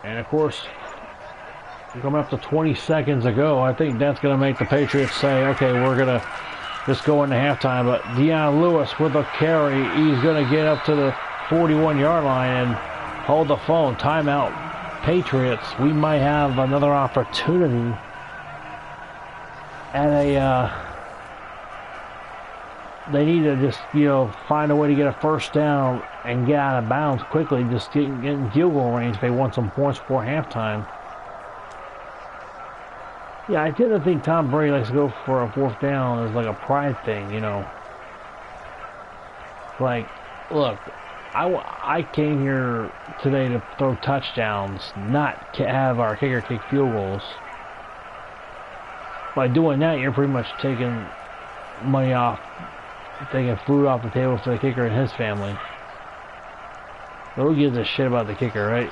And of course, coming up to 20 seconds ago, I think that's going to make the Patriots say, okay, we're going to just go into halftime. But Deion Lewis with a carry, he's going to get up to the 41-yard line and hold the phone. Timeout, Patriots. We might have another opportunity at a... they need to just, find a way to get a first down and get out of bounds quickly. Just get in field goal range if they want some points before halftime. Yeah, I tend to think Tom Brady likes to go for a 4th down as like a pride thing, Like, look, I came here today to throw touchdowns, not have our kicker kick field goals. By doing that, you're pretty much taking money off, taking food off the table for the kicker and his family. Who gives a shit about the kicker, right?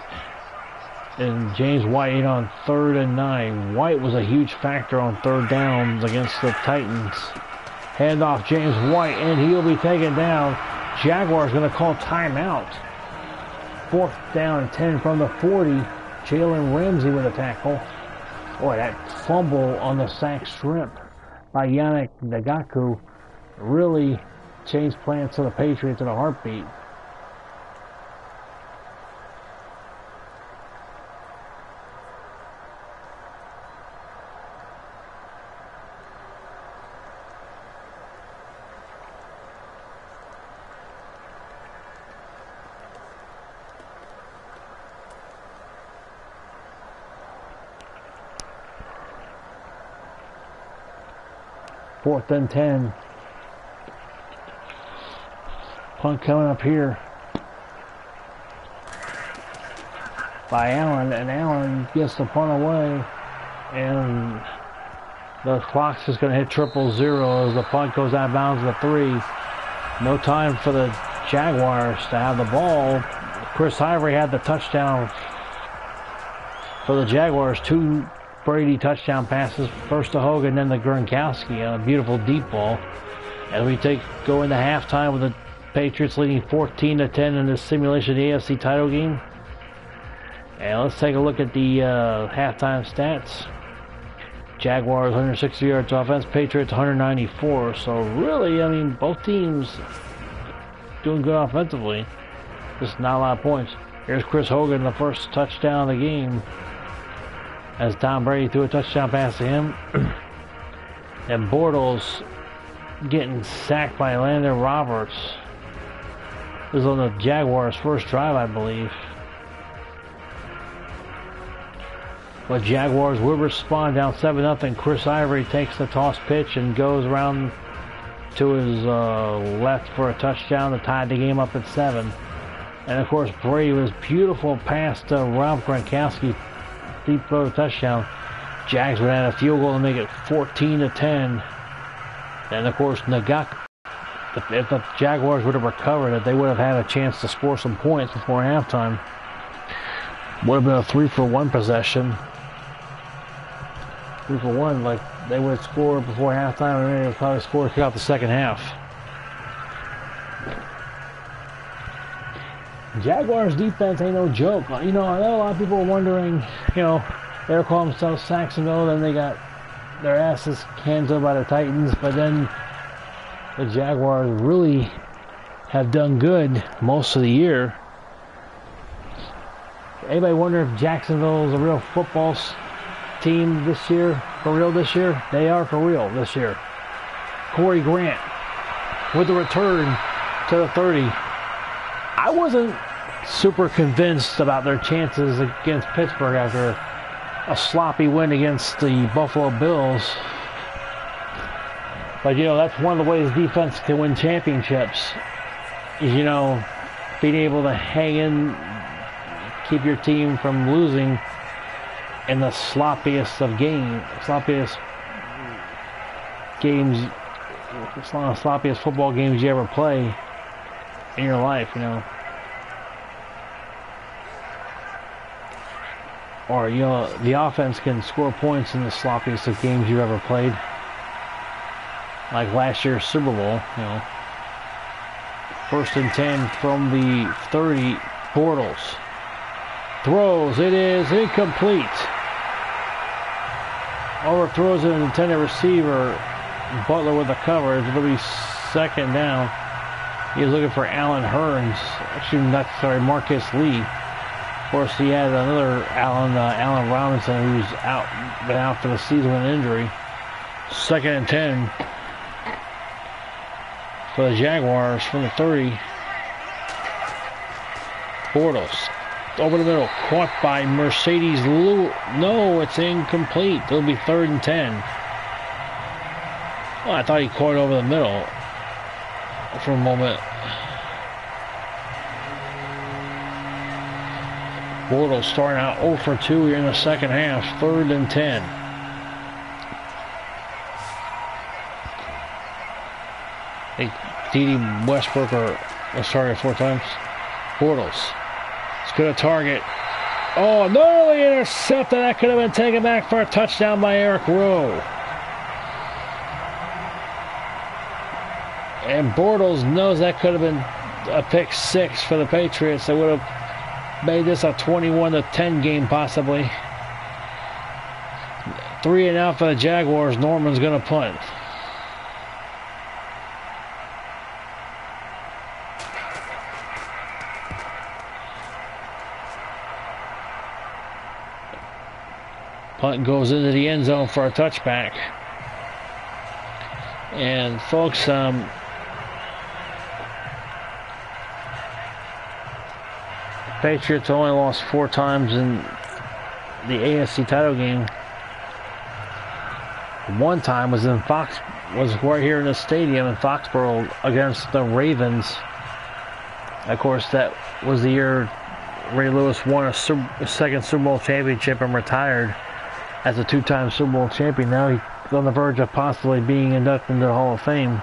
And James White on 3rd and 9. White was a huge factor on 3rd downs against the Titans. Hand off James White, and he'll be taken down. Jaguars going to call timeout. 4th down and 10 from the 40. Jalen Ramsey with a tackle. Boy, that fumble on the sack strip by Yannick Ngakoue really changed plans to the Patriots in a heartbeat. Fourth and 10. Punt coming up here by Allen, and Allen gets the punt away, and the clock's just going to hit 0-0 as the punt goes out of bounds to 3. No time for the Jaguars to have the ball. Chris Ivory had the touchdown for the Jaguars. 2 Brady touchdown passes, first to Hogan, then to Gronkowski on a beautiful deep ball. As we go into halftime with the Patriots leading 14-10 in this simulation of the AFC title game. And let's take a look at the halftime stats. Jaguars 160 yards offense, Patriots 194. So really, I mean, both teams doing good offensively. Just not a lot of points. Here's Chris Hogan, the first touchdown of the game, as Tom Brady threw a touchdown pass to him. And Bortles getting sacked by Landon Roberts. This is on the Jaguars' first drive, I believe. But Jaguars will respond down 7-0. Chris Ivory takes the toss pitch and goes around to his left for a touchdown to tie the game up at 7. And of course, Brady was beautiful pass to Rob Gronkowski. Deep throw touchdown. Jags would add a field goal to make it 14-10. And of course, Ngakoue, if the Jaguars would have recovered it, they would have had a chance to score some points before halftime. Would have been a 3-for-1 possession. 3-for-1, like they would have scored before halftime, and they would have probably scored throughout the second half. Jaguars defense ain't no joke. I know a lot of people are wondering, they're calling themselves Jacksonville, then they got their asses handled by the Titans, but then the Jaguars really have done good most of the year. Anybody wonder if Jacksonville is a real football team this year? For real this year? They are for real this year. Corey Grant with the return to the 30. I wasn't super convinced about their chances against Pittsburgh after a sloppy win against the Buffalo Bills. But, you know, that's one of the ways defense can win championships is, you know, being able to hang in, keep your team from losing in the sloppiest football games you ever play in your life, you know. Or, you know, the offense can score points in the sloppiest of games you've ever played. Like last year's Super Bowl, you know. 1st and 10 from the 30, Bortles. Throws, it is incomplete. Overthrows an intended receiver. Butler with the coverage. It'll be 2nd down. He was looking for Allen Hurns. Actually, Marcus Lee. Of course, he had another Allen Robinson who's been out for the season with an injury. 2nd and 10 for the Jaguars from the 30. Bortles over the middle, caught by Mercedes Lewis. No, it's incomplete. It'll be 3rd and 10. Well, I thought he caught it over the middle for a moment. Bortles starting out 0 for 2 here in the second half. 3rd and 10. I think D.D. Westbrook was targeted 4 times. Bortles. It's good a target. Oh, no, he intercepted. That could have been taken back for a touchdown by Eric Rowe. And Bortles knows that could have been a pick 6 for the Patriots. They would have made this a 21-10 game possibly. 3 and out for the Jaguars. Norman's going to punt. Punt goes into the end zone for a touchback. And folks, Patriots only lost 4 times in the AFC title game. One time was right here in the stadium in Foxborough against the Ravens. Of course, that was the year Ray Lewis won a 2nd Super Bowl championship and retired as a 2-time Super Bowl champion. Now he's on the verge of possibly being inducted into the Hall of Fame.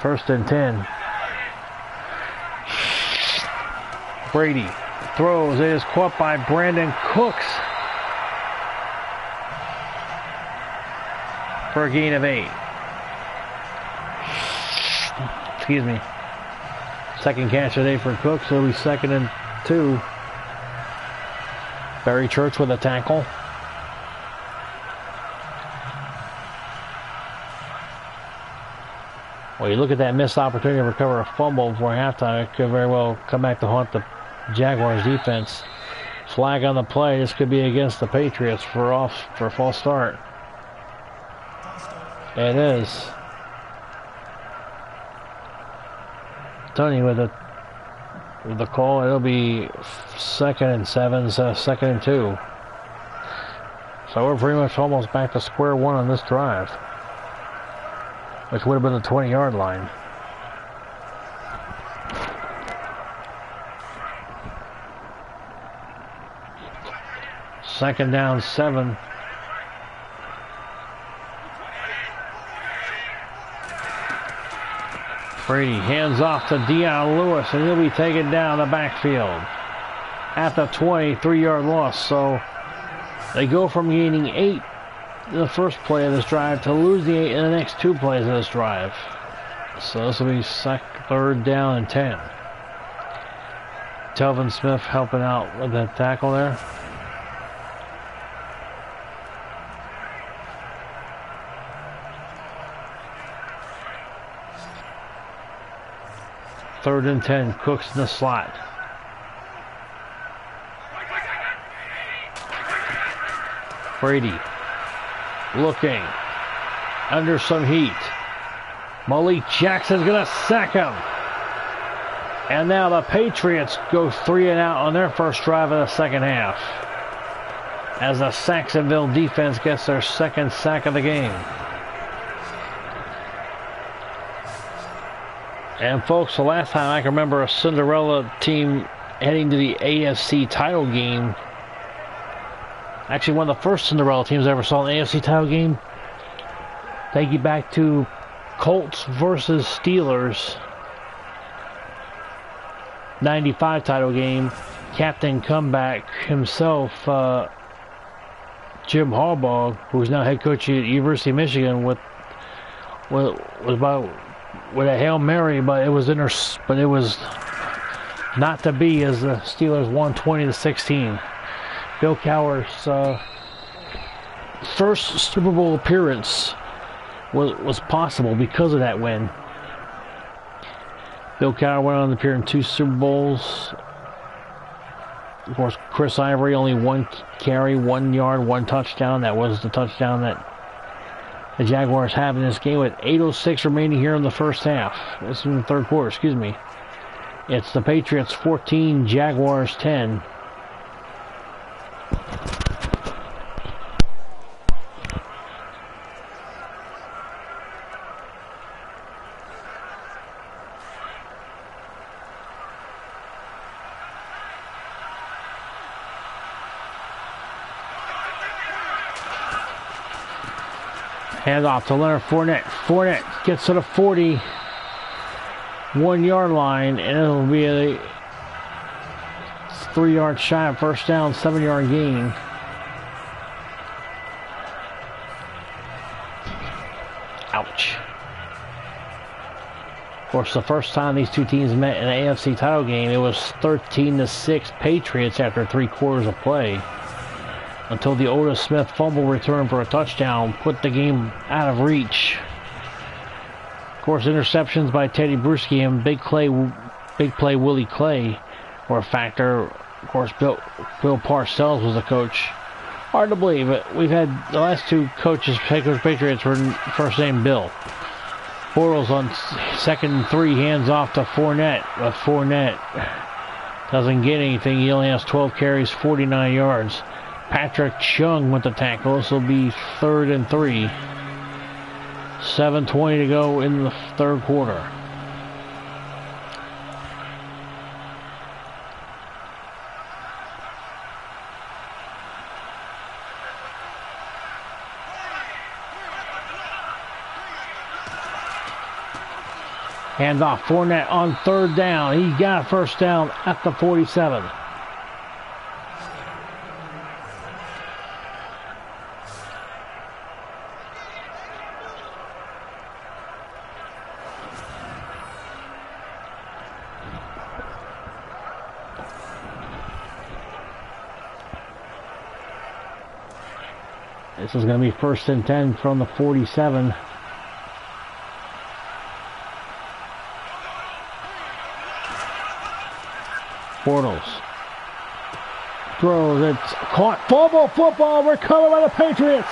1st and 10. Brady throws. It is caught by Brandon Cooks for a gain of 8. Excuse me. 2nd catch today for Cooks. It'll be 2nd and 2. Barry Church with a tackle. Well, you look at that missed opportunity to recover a fumble before halftime. It could very well come back to haunt the Jaguars defense. Flag on the play. This could be against the Patriots for a false start. It is. Tony with the call. It'll be 2nd and 7, so 2nd and 2. So we're pretty much almost back to square one on this drive, which would have been the 20-yard line. Second down, 7. Brady hands off to Dion Lewis, and he'll be taken down the backfield at the 23-yard loss. So they go from gaining 8 in the first play of this drive to losing 8 in the next 2 plays of this drive. So this will be 3rd down and 10. Telvin Smith helping out with that tackle there. Third and 10, Cooks in the slot. Brady looking under some heat. Malik Jackson's gonna sack him. And now the Patriots go 3 and out on their first drive of the second half, as the Jacksonville defense gets their second sack of the game. And folks, the last time I can remember a Cinderella team heading to the AFC title game, actually one of the first Cinderella teams I ever saw in the AFC title game, take you back to Colts versus Steelers 95 title game. Captain comeback himself, Jim Harbaugh, who's now head coach at University of Michigan, with a Hail Mary, but it was not to be, as the Steelers won 20-16. Bill Cowher's first Super Bowl appearance was possible because of that win. Bill Cowher went on to appear in 2 Super Bowls. Of course, Chris Ivory, only 1 carry, 1 yard, 1 touchdown. That was the touchdown that the Jaguars have in this game, with 8:06 remaining here in the first half. This is in the third quarter, excuse me. It's the Patriots 14, Jaguars 10. Hand off to Leonard Fournette. Fournette gets to the 41-yard line, and it'll be a 3-yard shy of first down, 7-yard gain. Ouch. Of course, the first time these two teams met in an AFC title game, it was 13-6 Patriots after 3 quarters of play, until the Otis Smith fumble return for a touchdown put the game out of reach. Of course, interceptions by Teddy Bruschi and big play Willie Clay were a factor. Of course, Bill Parcells was the coach. Hard to believe, but we've had the last 2 coaches, Patriots, were first name Bill. Bortles on 2nd and 3, hands off to Fournette, but Fournette doesn't get anything. He only has 12 carries, 49 yards. Patrick Chung with the tackle. This will be 3rd and 3. 7:20 to go in the third quarter. Handoff, Fournette on 3rd down. He got a first down at the 47. This is going to be 1st and 10 from the 47. Bortles throws, it's caught, fumble, football recovered by the Patriots.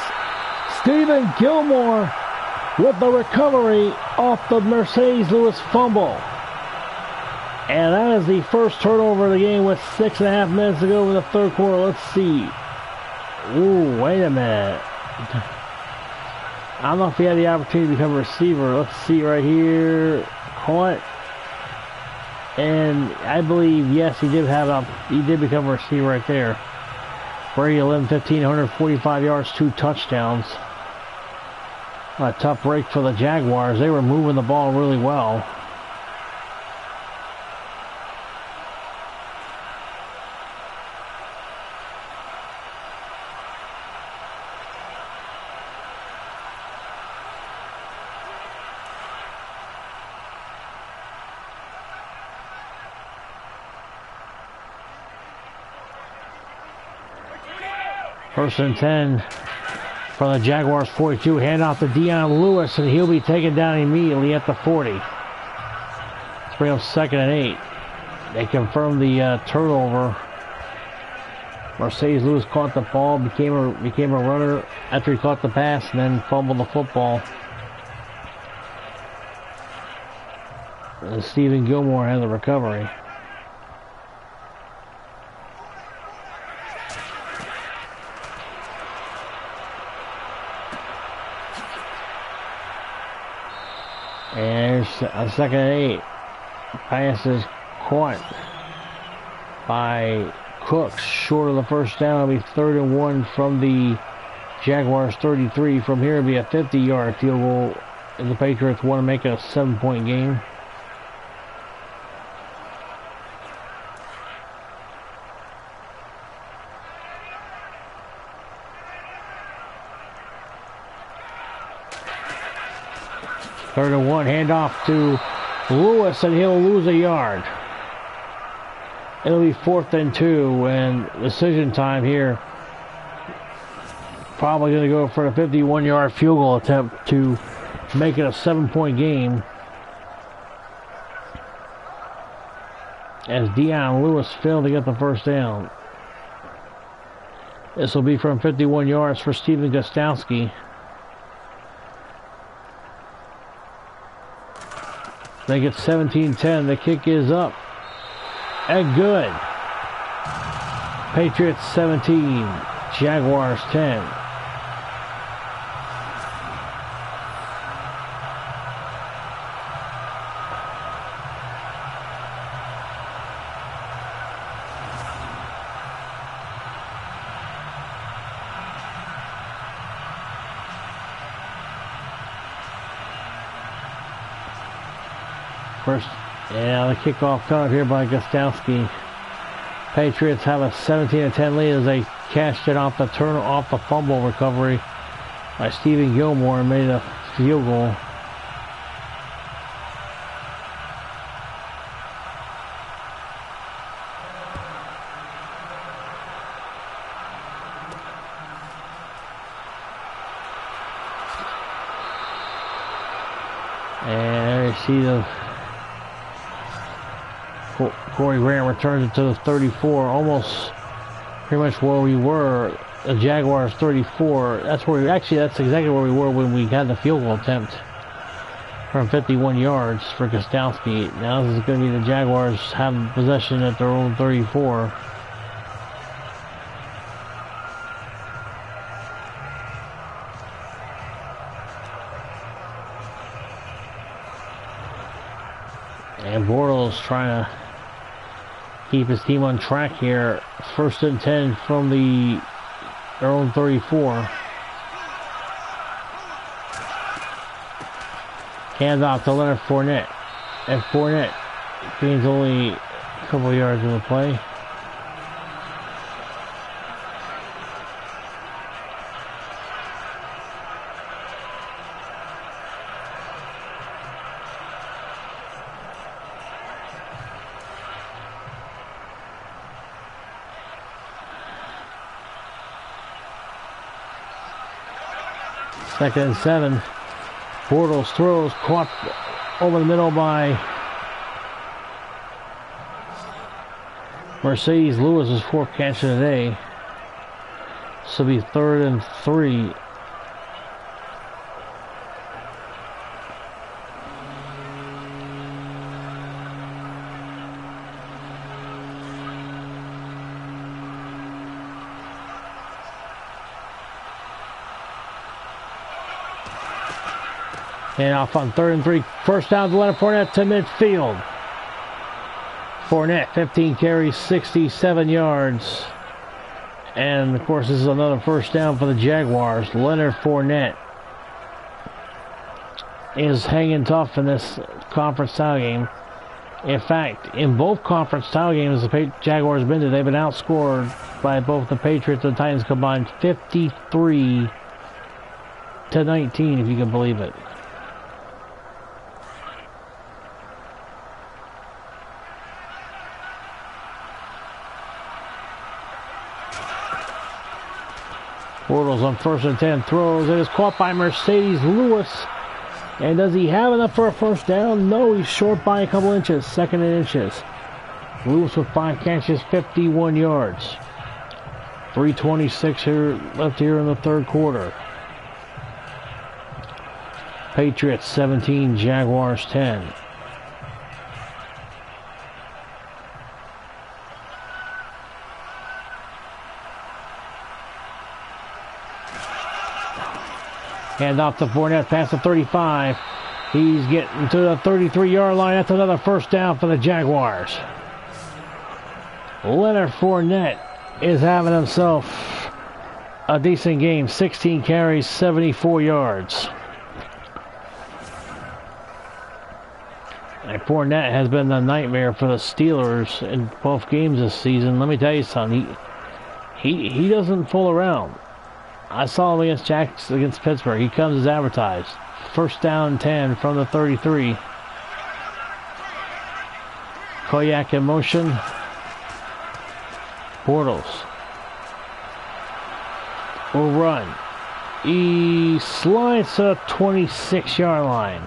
Stephen Gilmore with the recovery off the Mercedes Lewis fumble. And that is the first turnover of the game with 6.5 minutes to go in the third quarter. Let's see. Ooh, wait a minute. I don't know if he had the opportunity to become a receiver. Let's see right here. Caught. And I believe, yes, he did become a receiver right there. Brady 11-15, 145 yards, 2 touchdowns. A tough break for the Jaguars. They were moving the ball really well. First and 10 from the Jaguars 42. Hand off to Dion Lewis, and he'll be taken down immediately at the 40. Let's bring up 2nd and 8. They confirmed the turnover. Mercedes Lewis caught the ball, became a runner after he caught the pass, and then fumbled the football. And Stephen Gilmore had the recovery. And there's a 2nd and 8. Pass is caught by Cooks, short of the first down. It'll be 3rd and 1 from the Jaguars 33. From here, it'll be a 50-yard field goal, and the Patriots want to make it a 7-point game. Third and 1, handoff to Lewis, and he'll lose a yard. It'll be 4th and 2, and decision time here. Probably going to go for a 51-yard field goal attempt to make it a 7-point game. As Dion Lewis failed to get the first down. This will be from 51 yards for Stephen Gostowski. They get 17-10. The kick is up. And good. Patriots 17. Jaguars 10. First, the kickoff caught here by Gostowski. Patriots have a 17-10 lead as they cashed it off the fumble recovery by Stephen Gilmore and made a field goal. And there you see the Corey Grant returns it to the 34, almost pretty much where we were. The Jaguars 34. That's exactly where we were when we had the field goal attempt from 51 yards for Gostowski. Now this is going to be the Jaguars having possession at their own 34. And Bortles trying to keep his team on track here. 1st and 10 from their own 34. Hands off to Leonard Fournette. And Fournette gains only a couple of yards in the play. Second and 7. Bortles throws, caught over the middle by Mercedes Lewis' 4th catch of the day. This will be 3rd and 3. And off on 3rd and 3. First down to Leonard Fournette to midfield. Fournette, 15 carries, 67 yards. And, of course, this is another first down for the Jaguars. Leonard Fournette is hanging tough in this conference title game. In fact, in both conference title games the Jaguars have been to, they've been outscored by both the Patriots and the Titans combined 53-19, if you can believe it. Bortles on 1st and 10 throws. It is caught by Mercedes Lewis. And does he have enough for a first down? No, he's short by a couple inches. 2nd and inches. Lewis with 5 catches, 51 yards. 3:26 left here in the 3rd quarter. Patriots 17, Jaguars 10. Hand off to Fournette past the 35. He's getting to the 33-yard line. That's another first down for the Jaguars. Leonard Fournette is having himself a decent game. 16 carries, 74 yards. And Fournette has been a nightmare for the Steelers in both games this season. Let me tell you something. He doesn't fool around. I saw him against Pittsburgh. He comes as advertised. First down 10 from the 33. Koyak in motion. Bortles will run. He slides to the 26-yard line.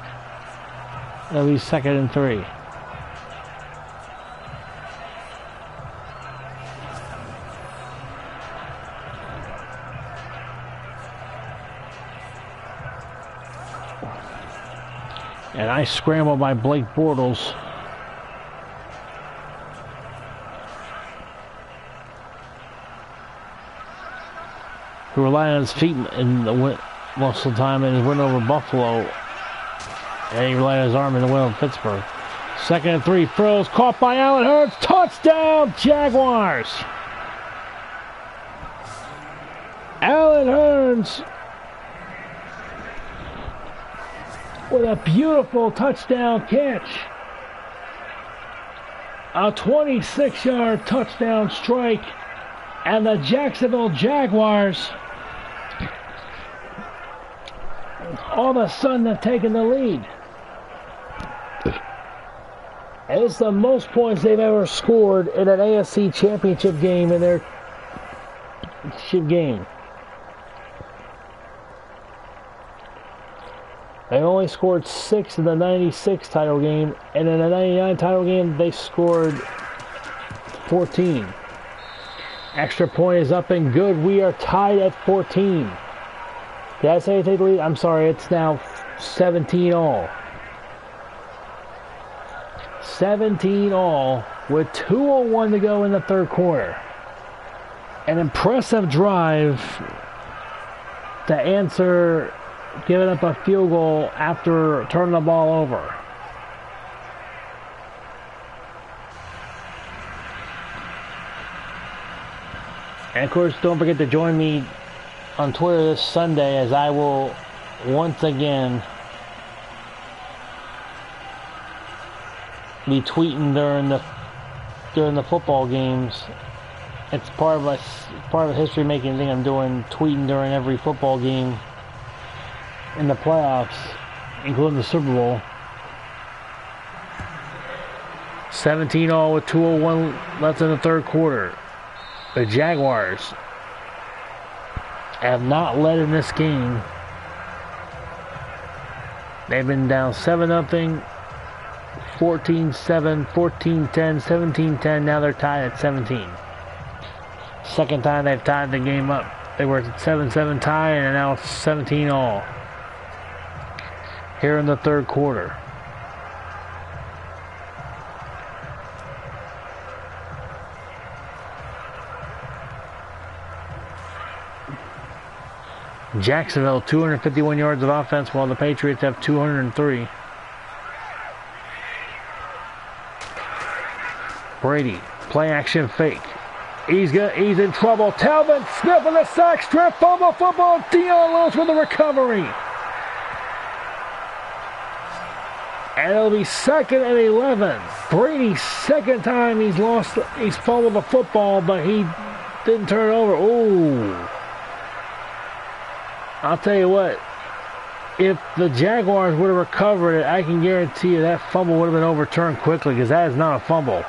That'll be 2nd and 3. And nice scramble by Blake Bortles. Who relied on his feet in the win most of the time in his win over Buffalo. And he relied on his arm in the win over Pittsburgh. 2nd and 3, throws caught by Allen Hurts. Touchdown, Jaguars! Allen Hurts with a beautiful touchdown catch. A 26-yard touchdown strike. And the Jacksonville Jaguars all of a sudden have taken the lead. And it's the most points they've ever scored in an AFC championship game in their game. They only scored 6 in the 96 title game, and in the 99 title game, they scored 14. Extra point is up and good. We are tied at 14. Did I say take the lead? I'm sorry, it's now 17 all. 17 all with 2:01 to go in the third quarter. An impressive drive to answer giving up a field goal after turning the ball over. And of course, don't forget to join me on Twitter this Sunday as I will once again be tweeting during the football games. It's part of a history making thing I'm doing, tweeting during every football game in the playoffs, including the Super Bowl. 17-all with 2:01 left in the third quarter. The Jaguars have not led in this game. They've been down 7-0, 14-7, 14-10, 17-10. Now they're tied at 17. Second time they've tied the game up. They were at 7-7 tie and now 17-all. Here in the third quarter. Jacksonville, 251 yards of offense, while the Patriots have 203. Brady, play action fake. He's in trouble. Talbot sniffing the sack, strip, fumble, football. Dion Lewis with the recovery. And it'll be 2nd and 11. Brady's second time he's fumbled the football, but he didn't turn it over. Ooh. I'll tell you what, if the Jaguars would have recovered it, I can guarantee you that fumble would have been overturned quickly, because that is not a fumble.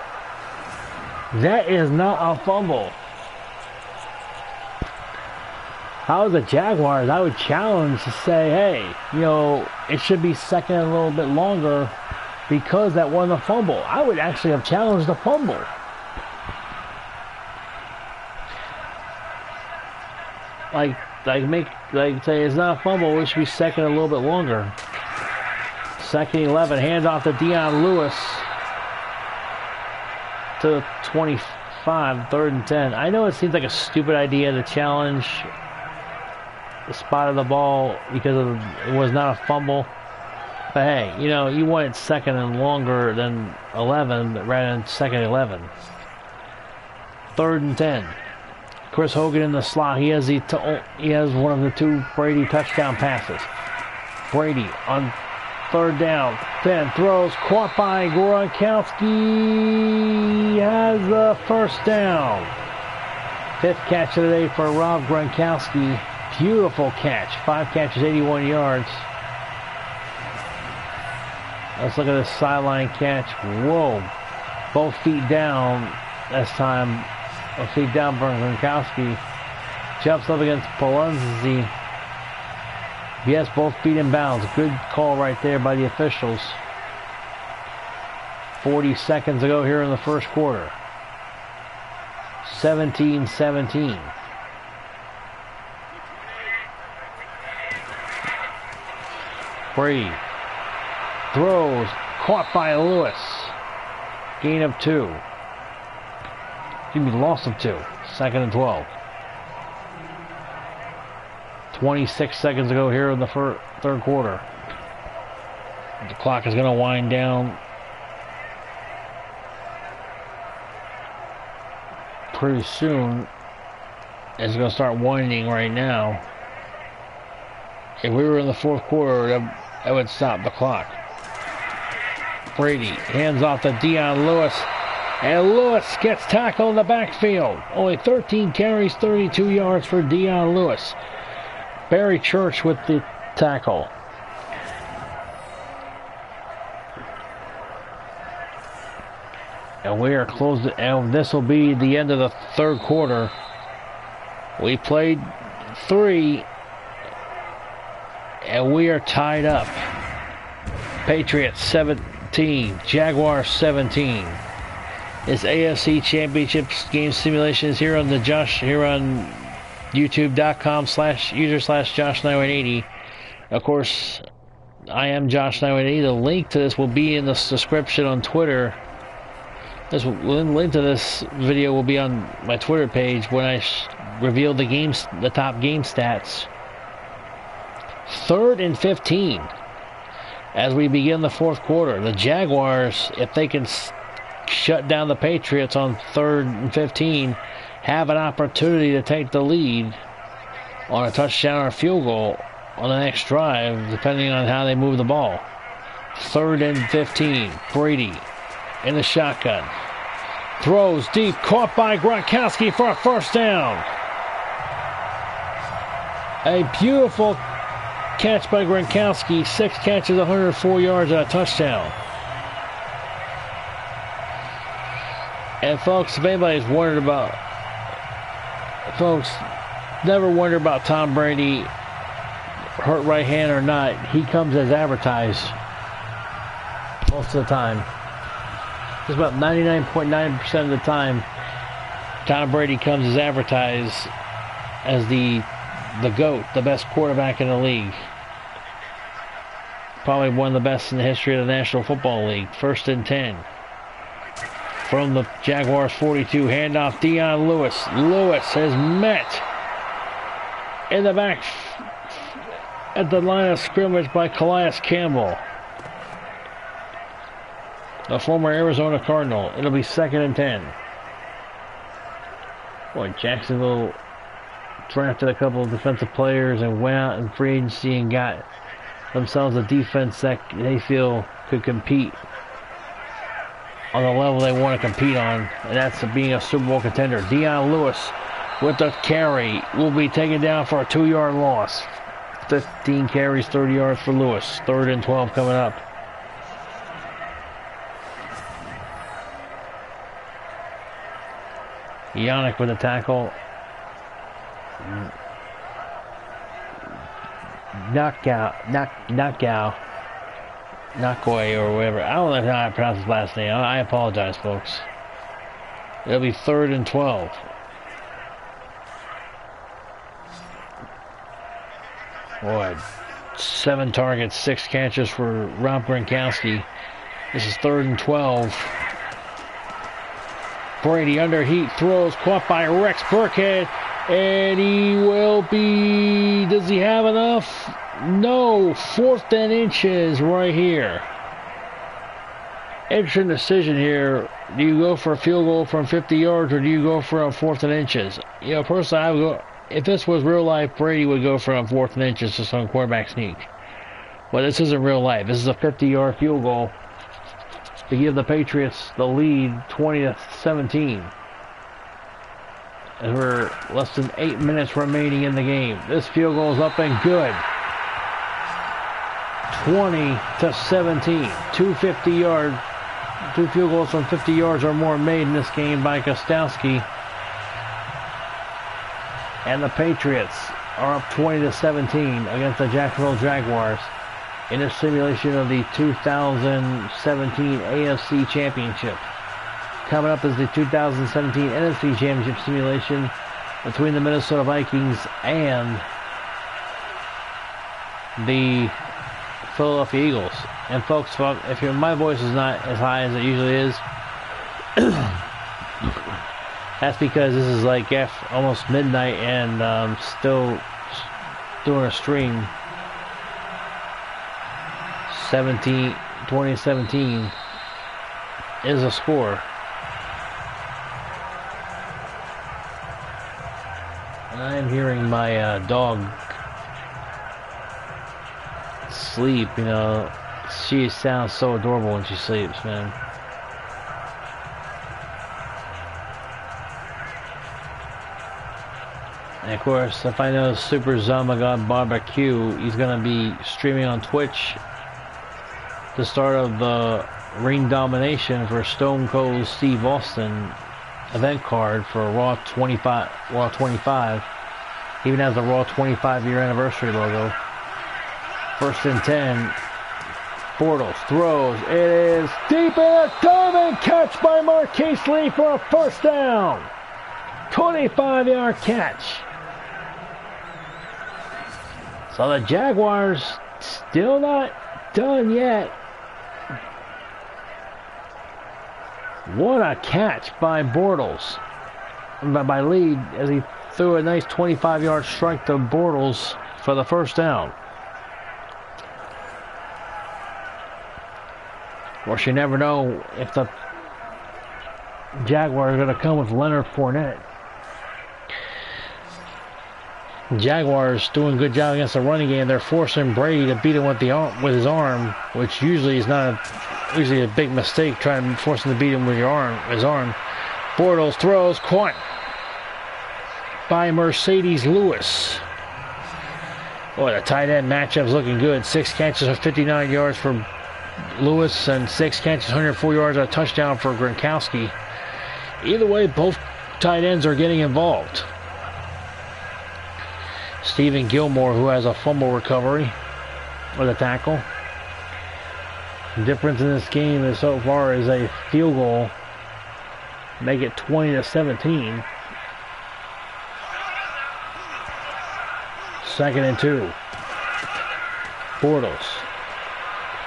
That is not a fumble. How is the Jaguars? I would challenge to say, hey, it should be 2nd and a little bit longer because that wasn't a fumble. I would actually have challenged the fumble. Say it's not a fumble, it should be 2nd a little bit longer. 2nd and 11, hand off to Dion Lewis to 25, 3rd and 10. I know it seems like a stupid idea to challenge spotted the ball because it was not a fumble. But hey, you know, you want it second and longer than 11 rather than second 11. 3rd and 10. Chris Hogan in the slot. He has one of the 2 Brady touchdown passes. Brady on 3rd down. 10 throws, caught by Gronkowski. Has the 1st down. 5th catch of the day for Rob Gronkowski. Beautiful catch. 5 catches, 81 yards. Let's look at this sideline catch. Whoa. Both feet down this time. Both feet down for Gronkowski. Jumps up against Polonzi. Yes, both feet in bounds. Good call right there by the officials. 40 seconds ago here in the first quarter. 17-17. Brady throws, caught by Lewis. Gain of 2. Excuse me, loss of 2. 2nd and 12. 26 seconds ago here in the third quarter. The clock is going to wind down pretty soon. It's going to start winding right now. If we were in the 4th quarter, that would stop the clock. Brady hands off to Dion Lewis, and Lewis gets tackled in the backfield. Only 13 carries, 32 yards for Dion Lewis. Barry Church with the tackle. And we are close to, and this will be the end of the 3rd quarter. We played 3, and we are tied up. Patriots 17, Jaguars 17. It's AFC Championship game simulations here on YouTube.com/user/Josh9180. Of course, I am Josh9180. The link to this will be in the description on Twitter. The link to this video will be on my Twitter page when I reveal the top game stats. 3rd and 15 as we begin the 4th quarter. The Jaguars, if they can shut down the Patriots on 3rd and 15, have an opportunity to take the lead on a touchdown or a field goal on the next drive, depending on how they move the ball. 3rd and 15. Brady in the shotgun. Throws deep, caught by Gronkowski for a 1st down. A beautiful catch by Gronkowski. 6 catches, 104 yards, and a touchdown. And folks, if anybody's wondered about, never wonder about Tom Brady, hurt right hand or not, he comes as advertised most of the time. Just about 99.9% of the time, Tom Brady comes as advertised as the GOAT, the best quarterback in the league. Probably one of the best in the history of the National Football League. 1st and 10. From the Jaguars 42, handoff Dion Lewis. Lewis has met in the back at the line of scrimmage by Calais Campbell, the former Arizona Cardinal. It'll be 2nd and 10. Boy, Jacksonville drafted a couple of defensive players and went out in free agency and got themselves a defense that they feel could compete on the level they want to compete on, and that's being a Super Bowl contender. Dion Lewis with the carry will be taken down for a 2-yard loss. 15 carries, 30 yards for Lewis. 3rd and 12 coming up. Yannick with the tackle. Nakoi or whatever. I don't know how I pronounce his last name. I apologize, folks. It'll be 3rd and 12. Boy, 7 targets, 6 catches for Rob Gronkowski. This is 3rd and 12. Brady under heat, throws, caught by Rex Burkhead. And he will be... Does he have enough? No. 4th and inches right here. Interesting decision here. Do you go for a field goal from 50 yards or do you go for a 4th and inches? You know, personally, I would go... If this was real life, Brady would go for a 4th and inches to some quarterback sneak. But this isn't real life. This is a 50-yard field goal to give the Patriots the lead 20-17. As we're less than 8 minutes remaining in the game. This field goal is up and good. 20-17. 2 field goals from 50 yards or more made in this game by Gostowski. And the Patriots are up 20-17 against the Jacksonville Jaguars in a simulation of the 2017 AFC Championship. Coming up is the 2017 NFC Championship simulation between the Minnesota Vikings and the Philadelphia Eagles. And folks, if my voice is not as high as it usually is, that's because this is like almost midnight and still doing a stream. 2017 is a score. And I am hearing my dog sleep, you know. She sounds so adorable when she sleeps, man. And of course, if I know Super Zamagon Barbecue, he's going to be streaming on Twitch the start of the ring domination for Stone Cold Steve Austin event card for Raw 25. Even has the Raw 25-year anniversary logo. 1st and 10. Bortles throws. It is deep in a diving catch by Marquise Lee for a 1st down. 25-yard catch. So the Jaguars still not done yet. What a catch by Bortles. By Lee as he threw a nice 25-yard strike to Bortles for the 1st down. Of course, you never know if the Jaguars are going to come with Leonard Fournette. Jaguars doing a good job against the running game. They're forcing Brady to beat him with his arm, which usually is not usually a big mistake, trying to force him to beat him with his arm. Bortles throws, caught by Mercedes Lewis. Boy, the tight end matchup's looking good. 6 catches of 59 yards for Lewis and 6 catches, 104 yards, a touchdown for Gronkowski. Either way, both tight ends are getting involved. Stephen Gilmore, who has a fumble recovery with a tackle. The difference in this game is so far is a field goal. Make it 20-17. 2nd and 2. Bortles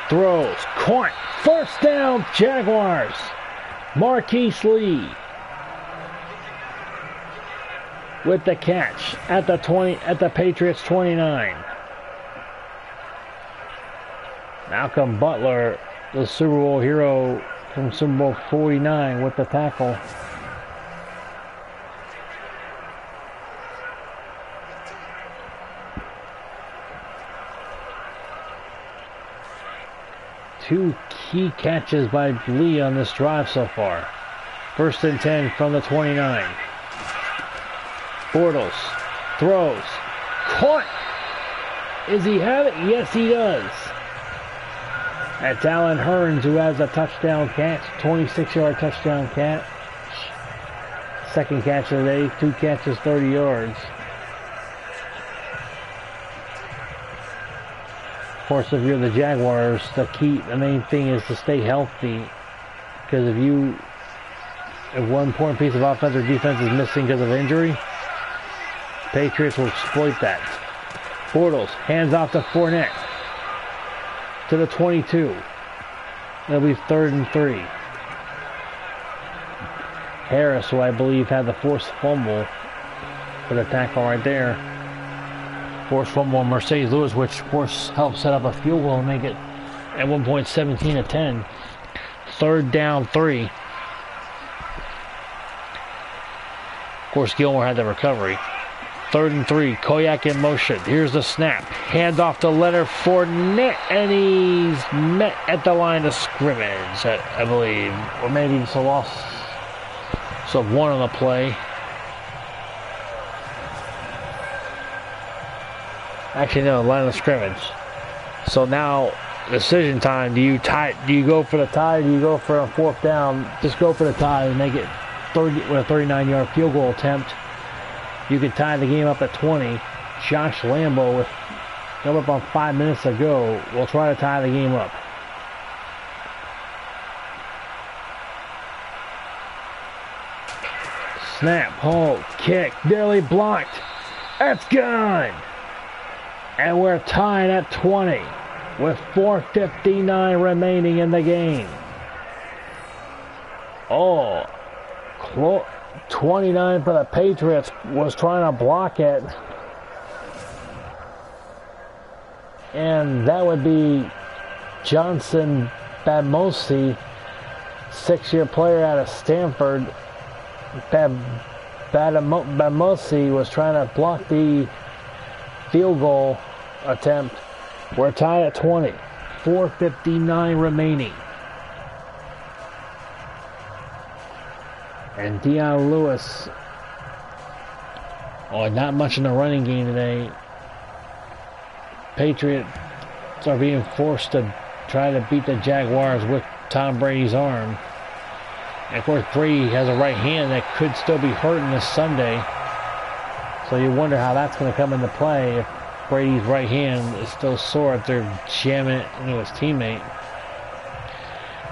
throws, caught, 1st down, Jaguars. Marquise Lee with the catch at the Patriots 29. Malcolm Butler, the Super Bowl hero from Super Bowl 49, with the tackle. Two key catches by Lee on this drive so far. 1st and 10 from the 29. Bortles throws, caught. Does he have it? Yes, he does. That's Allen Hurns, who has a touchdown catch, 26-yard touchdown catch. 2nd catch of the day, 2 catches, 30 yards. Of course, if you're the Jaguars, the main thing is to stay healthy. Because if one important piece of offense or defense is missing because of injury, Patriots will exploit that. Bortles hands off to Fournette to the 22. It'll be 3rd and 3. Harris, who I believe had the forced fumble, for the tackle right there. Forced fumble on Mercedes Lewis, which helped set up a field goal and make it at one point 17-10. 3rd down 3. Of course, Gilmore had the recovery. 3rd and 3. Koyak in motion. Here's the snap. Hand off to Leonard Fournette, and he's met at the line of scrimmage, I believe. Or maybe it's a loss. So 1 on the play. Actually, no, line of scrimmage. So now, decision time. Do you go for the tie? Do you go for a 4th down? Just go for the tie and make it 30 with a 39-yard field goal attempt. You could tie the game up at 20. Josh Lambo, with coming up on 5 minutes to go, will try to tie the game up. Snap, hold, kick, nearly blocked. It's gone. And we're tied at 20 with 4:59 remaining in the game. Oh, 29 for the Patriots was trying to block it. And that would be Johnson Bamosi, 6-year player out of Stanford. Bamosi was trying to block the field goal attempt. We're tied at 20. 4:59 remaining. And Dion Lewis, not much in the running game today. Patriots are being forced to try to beat the Jaguars with Tom Brady's arm. And of course, Brady has a right hand that could still be hurting this Sunday. So you wonder how that's going to come into play if Brady's right hand is still sore after jamming it into his teammate.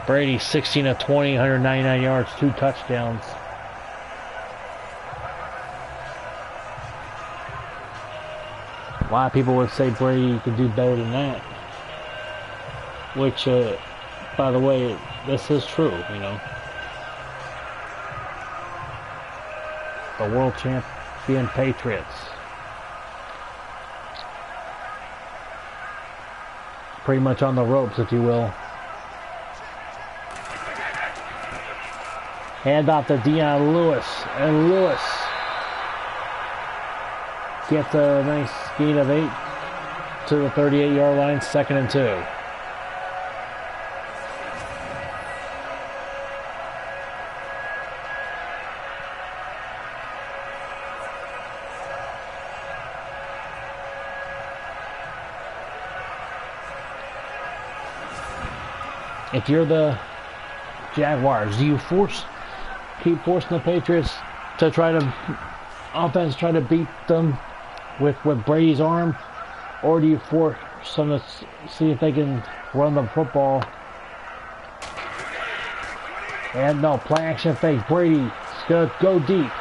Brady 16 of 20, 199 yards, 2 touchdowns. A lot of people would say Brady could do better than that. Which, by the way, this is true, you know. The world champion Patriots. Pretty much on the ropes, if you will. Hand off to Dion Lewis, and Lewis gets a nice gain of 8 to the 38-yard line, 2nd and 2. If you're the Jaguars, do you keep forcing the Patriots to try to beat them with Brady's arm, or do you force them to see if they can run the football? And no, play action fake. Brady's gonna go deep.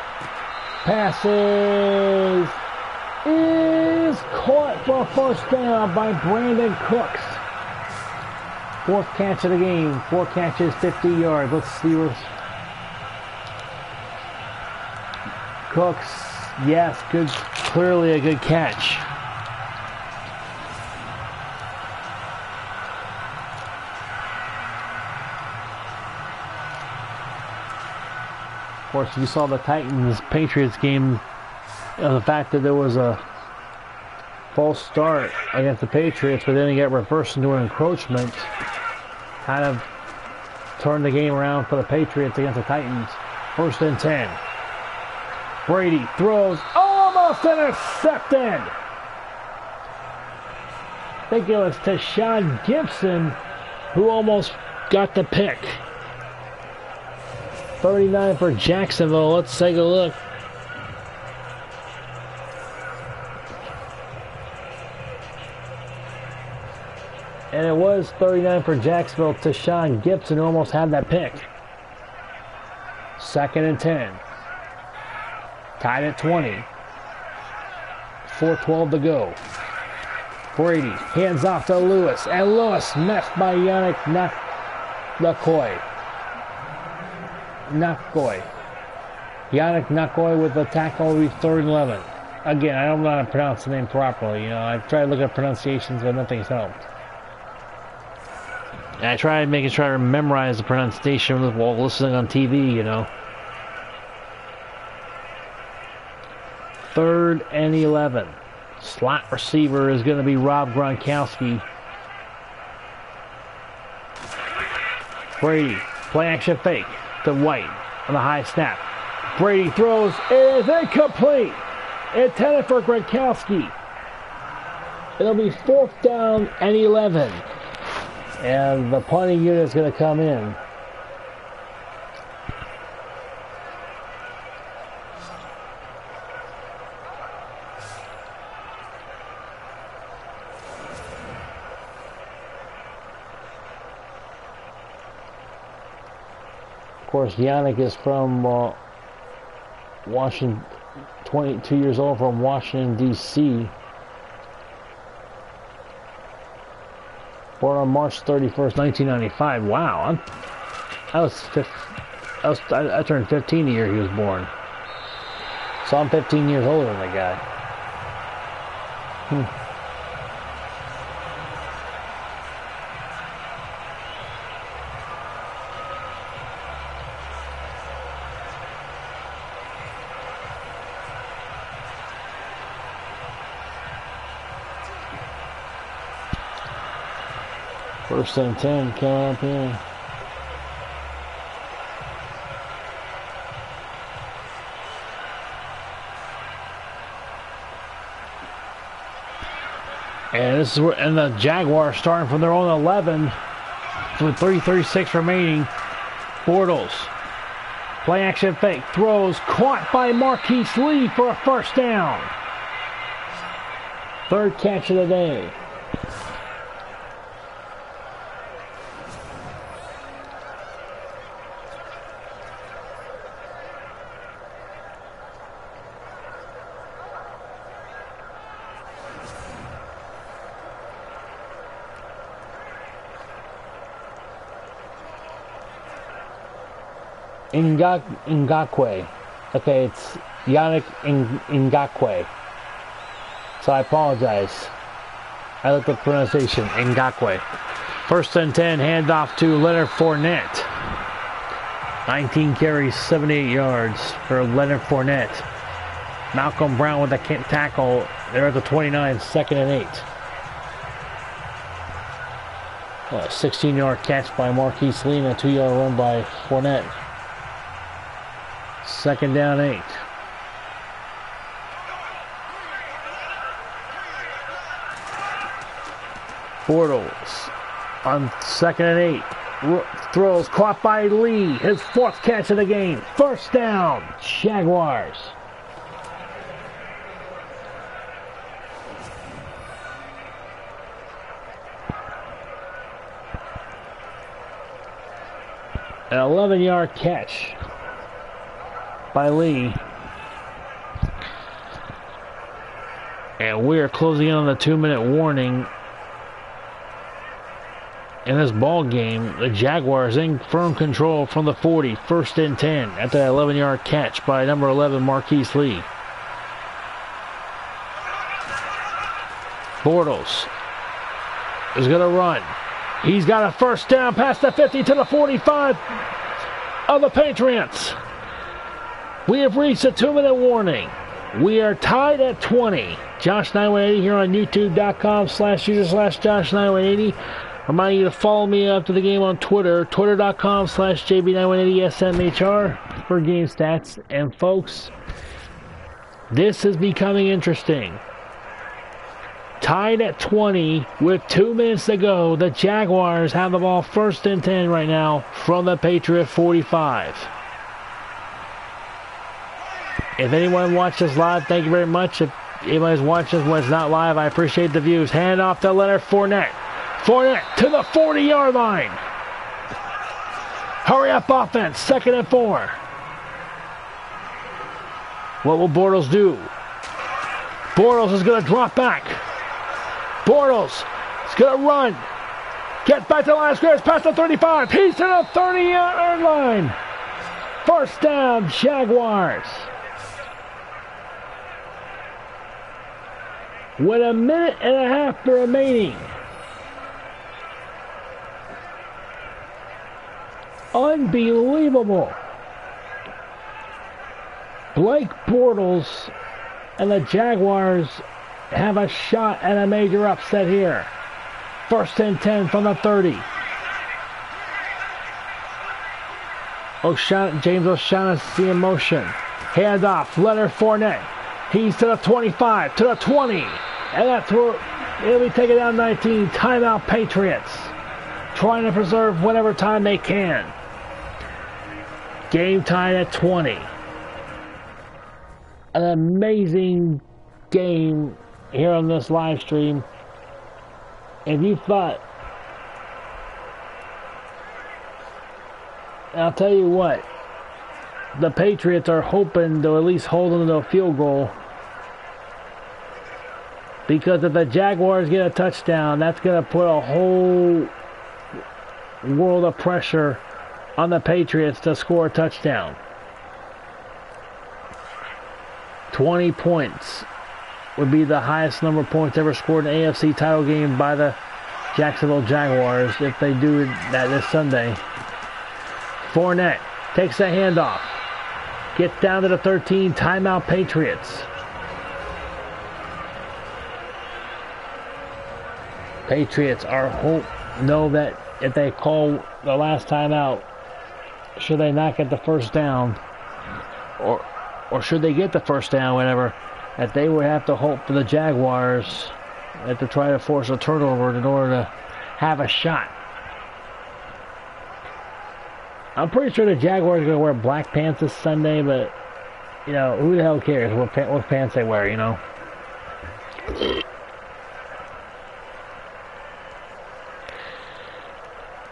Passes is caught for a 1st down by Brandon Cooks. 4th catch of the game. 4 catches, 50 yards. Let's see where Cooks. Yes, good. Clearly a good catch. Of course, you saw the Titans-Patriots game. The fact that there was a false start against the Patriots, but then he got reversed into an encroachment. Kind of turned the game around for the Patriots against the Titans. 1st and 10. Brady throws, almost intercepted. I think it was Tashawn Gibson who almost got the pick. 39 for Jacksonville. Let's take a look. And it was 39 for Jacksonville. Tashawn Gibson who almost had that pick. 2nd and 10. Tied at 20. 4:12 to go. Brady hands off to Lewis. And Lewis met by Yannick Ngakoue. Yannick Nakoy with the tackle, will be 3rd and 11. Again, I don't know how to pronounce the name properly. You know, I've tried to look at pronunciations, but nothing's helped. And I tried making sure I memorize the pronunciation while listening on TV, you know. 3rd and 11. Slot receiver is going to be Rob Gronkowski. Brady, play action fake to White on the high snap. Brady throws, it is incomplete. Intended for Gronkowski. It'll be 4th down and 11. And the punting unit is going to come in. Of course, Yannick is from Washington, 22 years old, from Washington, D.C. Born on March 31st, 1995. Wow, I turned 15 the year he was born. So I'm 15 years older than the guy. First and 10 coming up here. And this is where, and the Jaguars starting from their own 11 with 3:36 remaining. Bortles, play action fake, throws, caught by Marquise Lee for a 1st down. 3rd catch of the day. Ngakwe. Okay, it's Yannick Ngakwe. So I apologize. I looked up pronunciation. Ngakwe. 1st and 10, handoff to Leonard Fournette. 19 carries, 78 yards for Leonard Fournette. Malcolm Brown with the tackle. They're at the 29, 2nd and 8. A 16-yard catch by Marquise Lee and a 2-yard run by Fournette. 2nd down 8. Bortles on 2nd and 8. Throws caught by Lee. His 4th catch of the game. 1st down, Jaguars. An 11-yard catch by Lee. And we are closing in on the 2-minute warning in this ball game. The Jaguars in firm control from the 40, 1st and 10 at the 11-yard catch by number 11 Marquise Lee. Bortles is going to run. He's got a 1st down past the 50 to the 45 of the Patriots. We have reached a 2-minute warning. We are tied at 20. Josh9180 here on youtube.com/user/Josh9180. Reminding you to follow me after the game on Twitter. Twitter.com/JB9180SMHR for game stats. And folks, this is becoming interesting. Tied at 20 with 2 minutes to go. The Jaguars have the ball 1st and 10 right now from the Patriot 45. If anyone watches live, thank you very much. If anybody's watching when it's not live, I appreciate the views. Hand off to Leonard Fournette. Fournette to the 40-yard line. Hurry up offense. 2nd and 4. What will Bortles do? Bortles is going to drop back. Bortles is going to run. Get back to the line of scrimmage past the 35. He's to the 30-yard line. First down, Jaguars. With a minute and a half remaining. Unbelievable. Blake Bortles and the Jaguars have a shot at a major upset here. First and 10 from the 30. James O'Shaughnessy in motion. Hand off. Leonard Fournette. He's to the 25, to the 20. And that's where it'll be taken down 19. Timeout Patriots. Trying to preserve whatever time they can. Game tied at 20. An amazing game here on this live stream. If you thought, I'll tell you what, the Patriots are hoping to at least hold them to a field goal, because if the Jaguars get a touchdown, that's going to put a whole world of pressure on the Patriots to score a touchdown. 20 points would be the highest number of points ever scored in an AFC title game by the Jacksonville Jaguars if they do that this Sunday. Fournette takes a handoff. Gets down to the 13. Timeout Patriots. Patriots know that if they call the last time out, should they not get the first down, or should they get the first down, whatever, that they would have to hope for the Jaguars to try to force a turnover in order to have a shot. I'm pretty sure the Jaguars are going to wear black pants this Sunday, but, you know, who the hell cares what pants they wear, you know?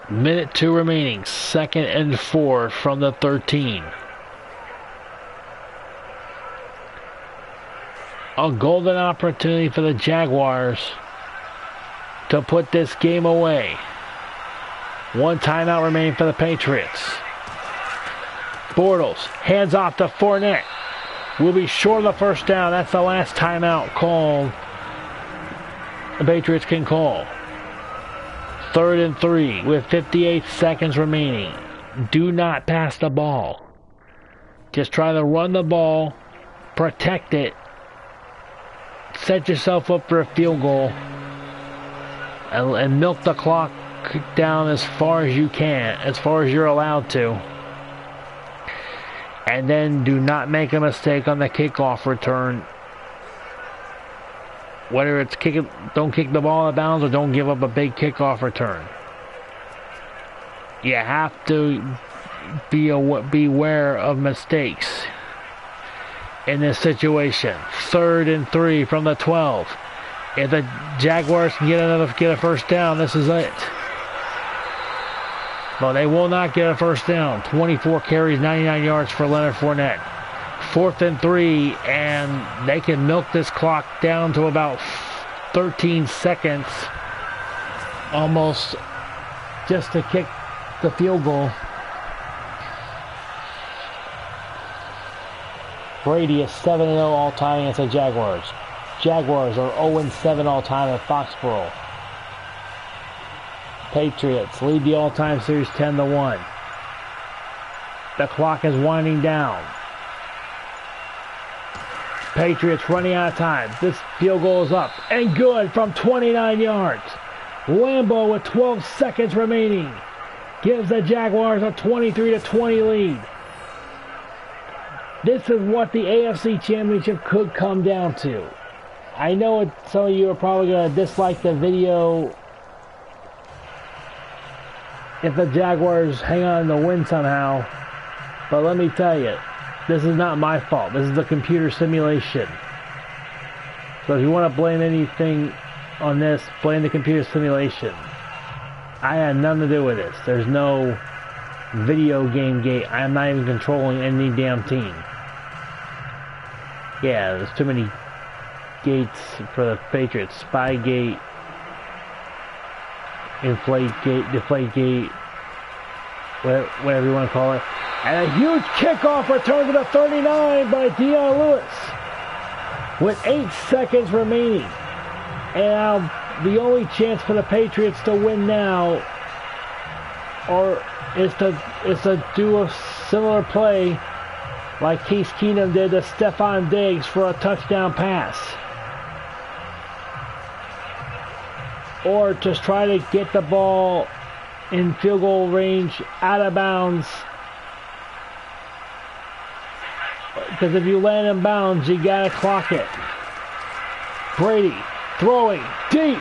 Minute 2 remaining. 2nd and 4 from the 13. A golden opportunity for the Jaguars to put this game away. 1 timeout remaining for the Patriots. Bortles hands off to Fournette. Will be short of the first down. That's the last timeout call the Patriots can call. 3rd and 3 with 58 seconds remaining. Do not pass the ball. Just try to run the ball, protect it, set yourself up for a field goal, and milk the clock down as far as you can, as far as you're allowed to. And then do not make a mistake on the kickoff return. Whether it's don't kick the ball out of bounds or don't give up a big kickoff return. You have to beware of mistakes in this situation. 3rd and 3 from the 12. If the Jaguars can get a first down, this is it. But they will not get a first down. 24 carries, 99 yards for Leonard Fournette. 4th and 3, and they can milk this clock down to about 13 seconds, almost, just to kick the field goal. Brady is 7-0 all-time against the Jaguars. Jaguars are 0-7 all-time at Foxborough. Patriots lead the all-time series 10-1. The clock is winding down. Patriots running out of time. This field goal is up and good from 29 yards. Lambeau with 12 seconds remaining gives the Jaguars a 23-20 lead. This is what the AFC Championship could come down to. I know some of you are probably going to dislike the video if the Jaguars hang on to win somehow, but let me tell you, this is not my fault. This is the computer simulation. So if you want to blame anything on this, blame the computer simulation. I had nothing to do with this. There's no video game gate. I'm not even controlling any damn team. Yeah, there's too many gates for the Patriots. Spygate, Inflategate, Deflategate, whatever you want to call it. And a huge kickoff return to the 39 by Dion Lewis with 8 seconds remaining. And now the only chance for the Patriots to win now is to do a similar play like Case Keenum did to Stephon Diggs for a touchdown pass. Or just try to get the ball in field goal range out of bounds. Because if you land in bounds, you gotta clock it. Brady throwing deep.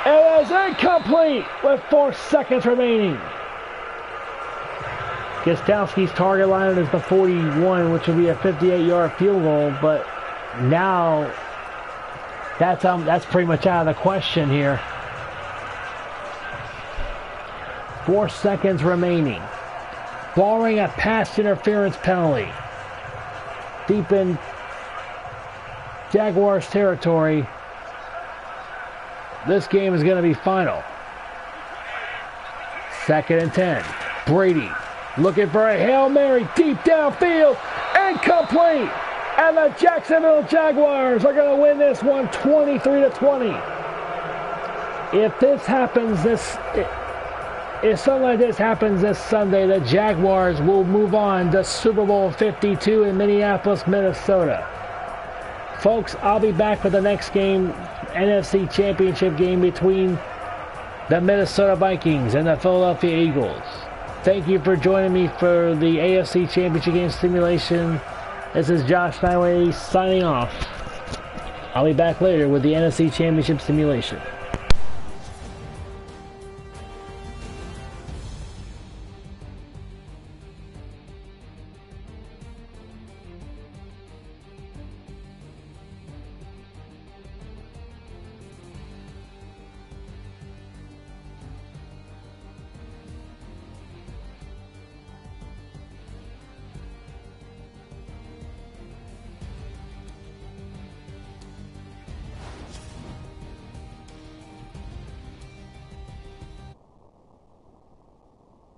It is incomplete with 4 seconds remaining. Gostowski's target line is the 41, which will be a 58-yard field goal, but now that's pretty much out of the question here. 4 seconds remaining. Barring a pass interference penalty. Deep in Jaguars territory, this game is going to be final. 2nd and 10. Brady looking for a Hail Mary deep downfield. Incomplete. And the Jacksonville Jaguars are going to win this one 23-20. If this happens if something like this happens this Sunday, the Jaguars will move on to Super Bowl 52 in Minneapolis, Minnesota. Folks, I'll be back for the next game, NFC Championship game between the Minnesota Vikings and the Philadelphia Eagles. Thank you for joining me for the AFC Championship game simulation. This is Josh 918 signing off. I'll be back later with the NFC Championship simulation.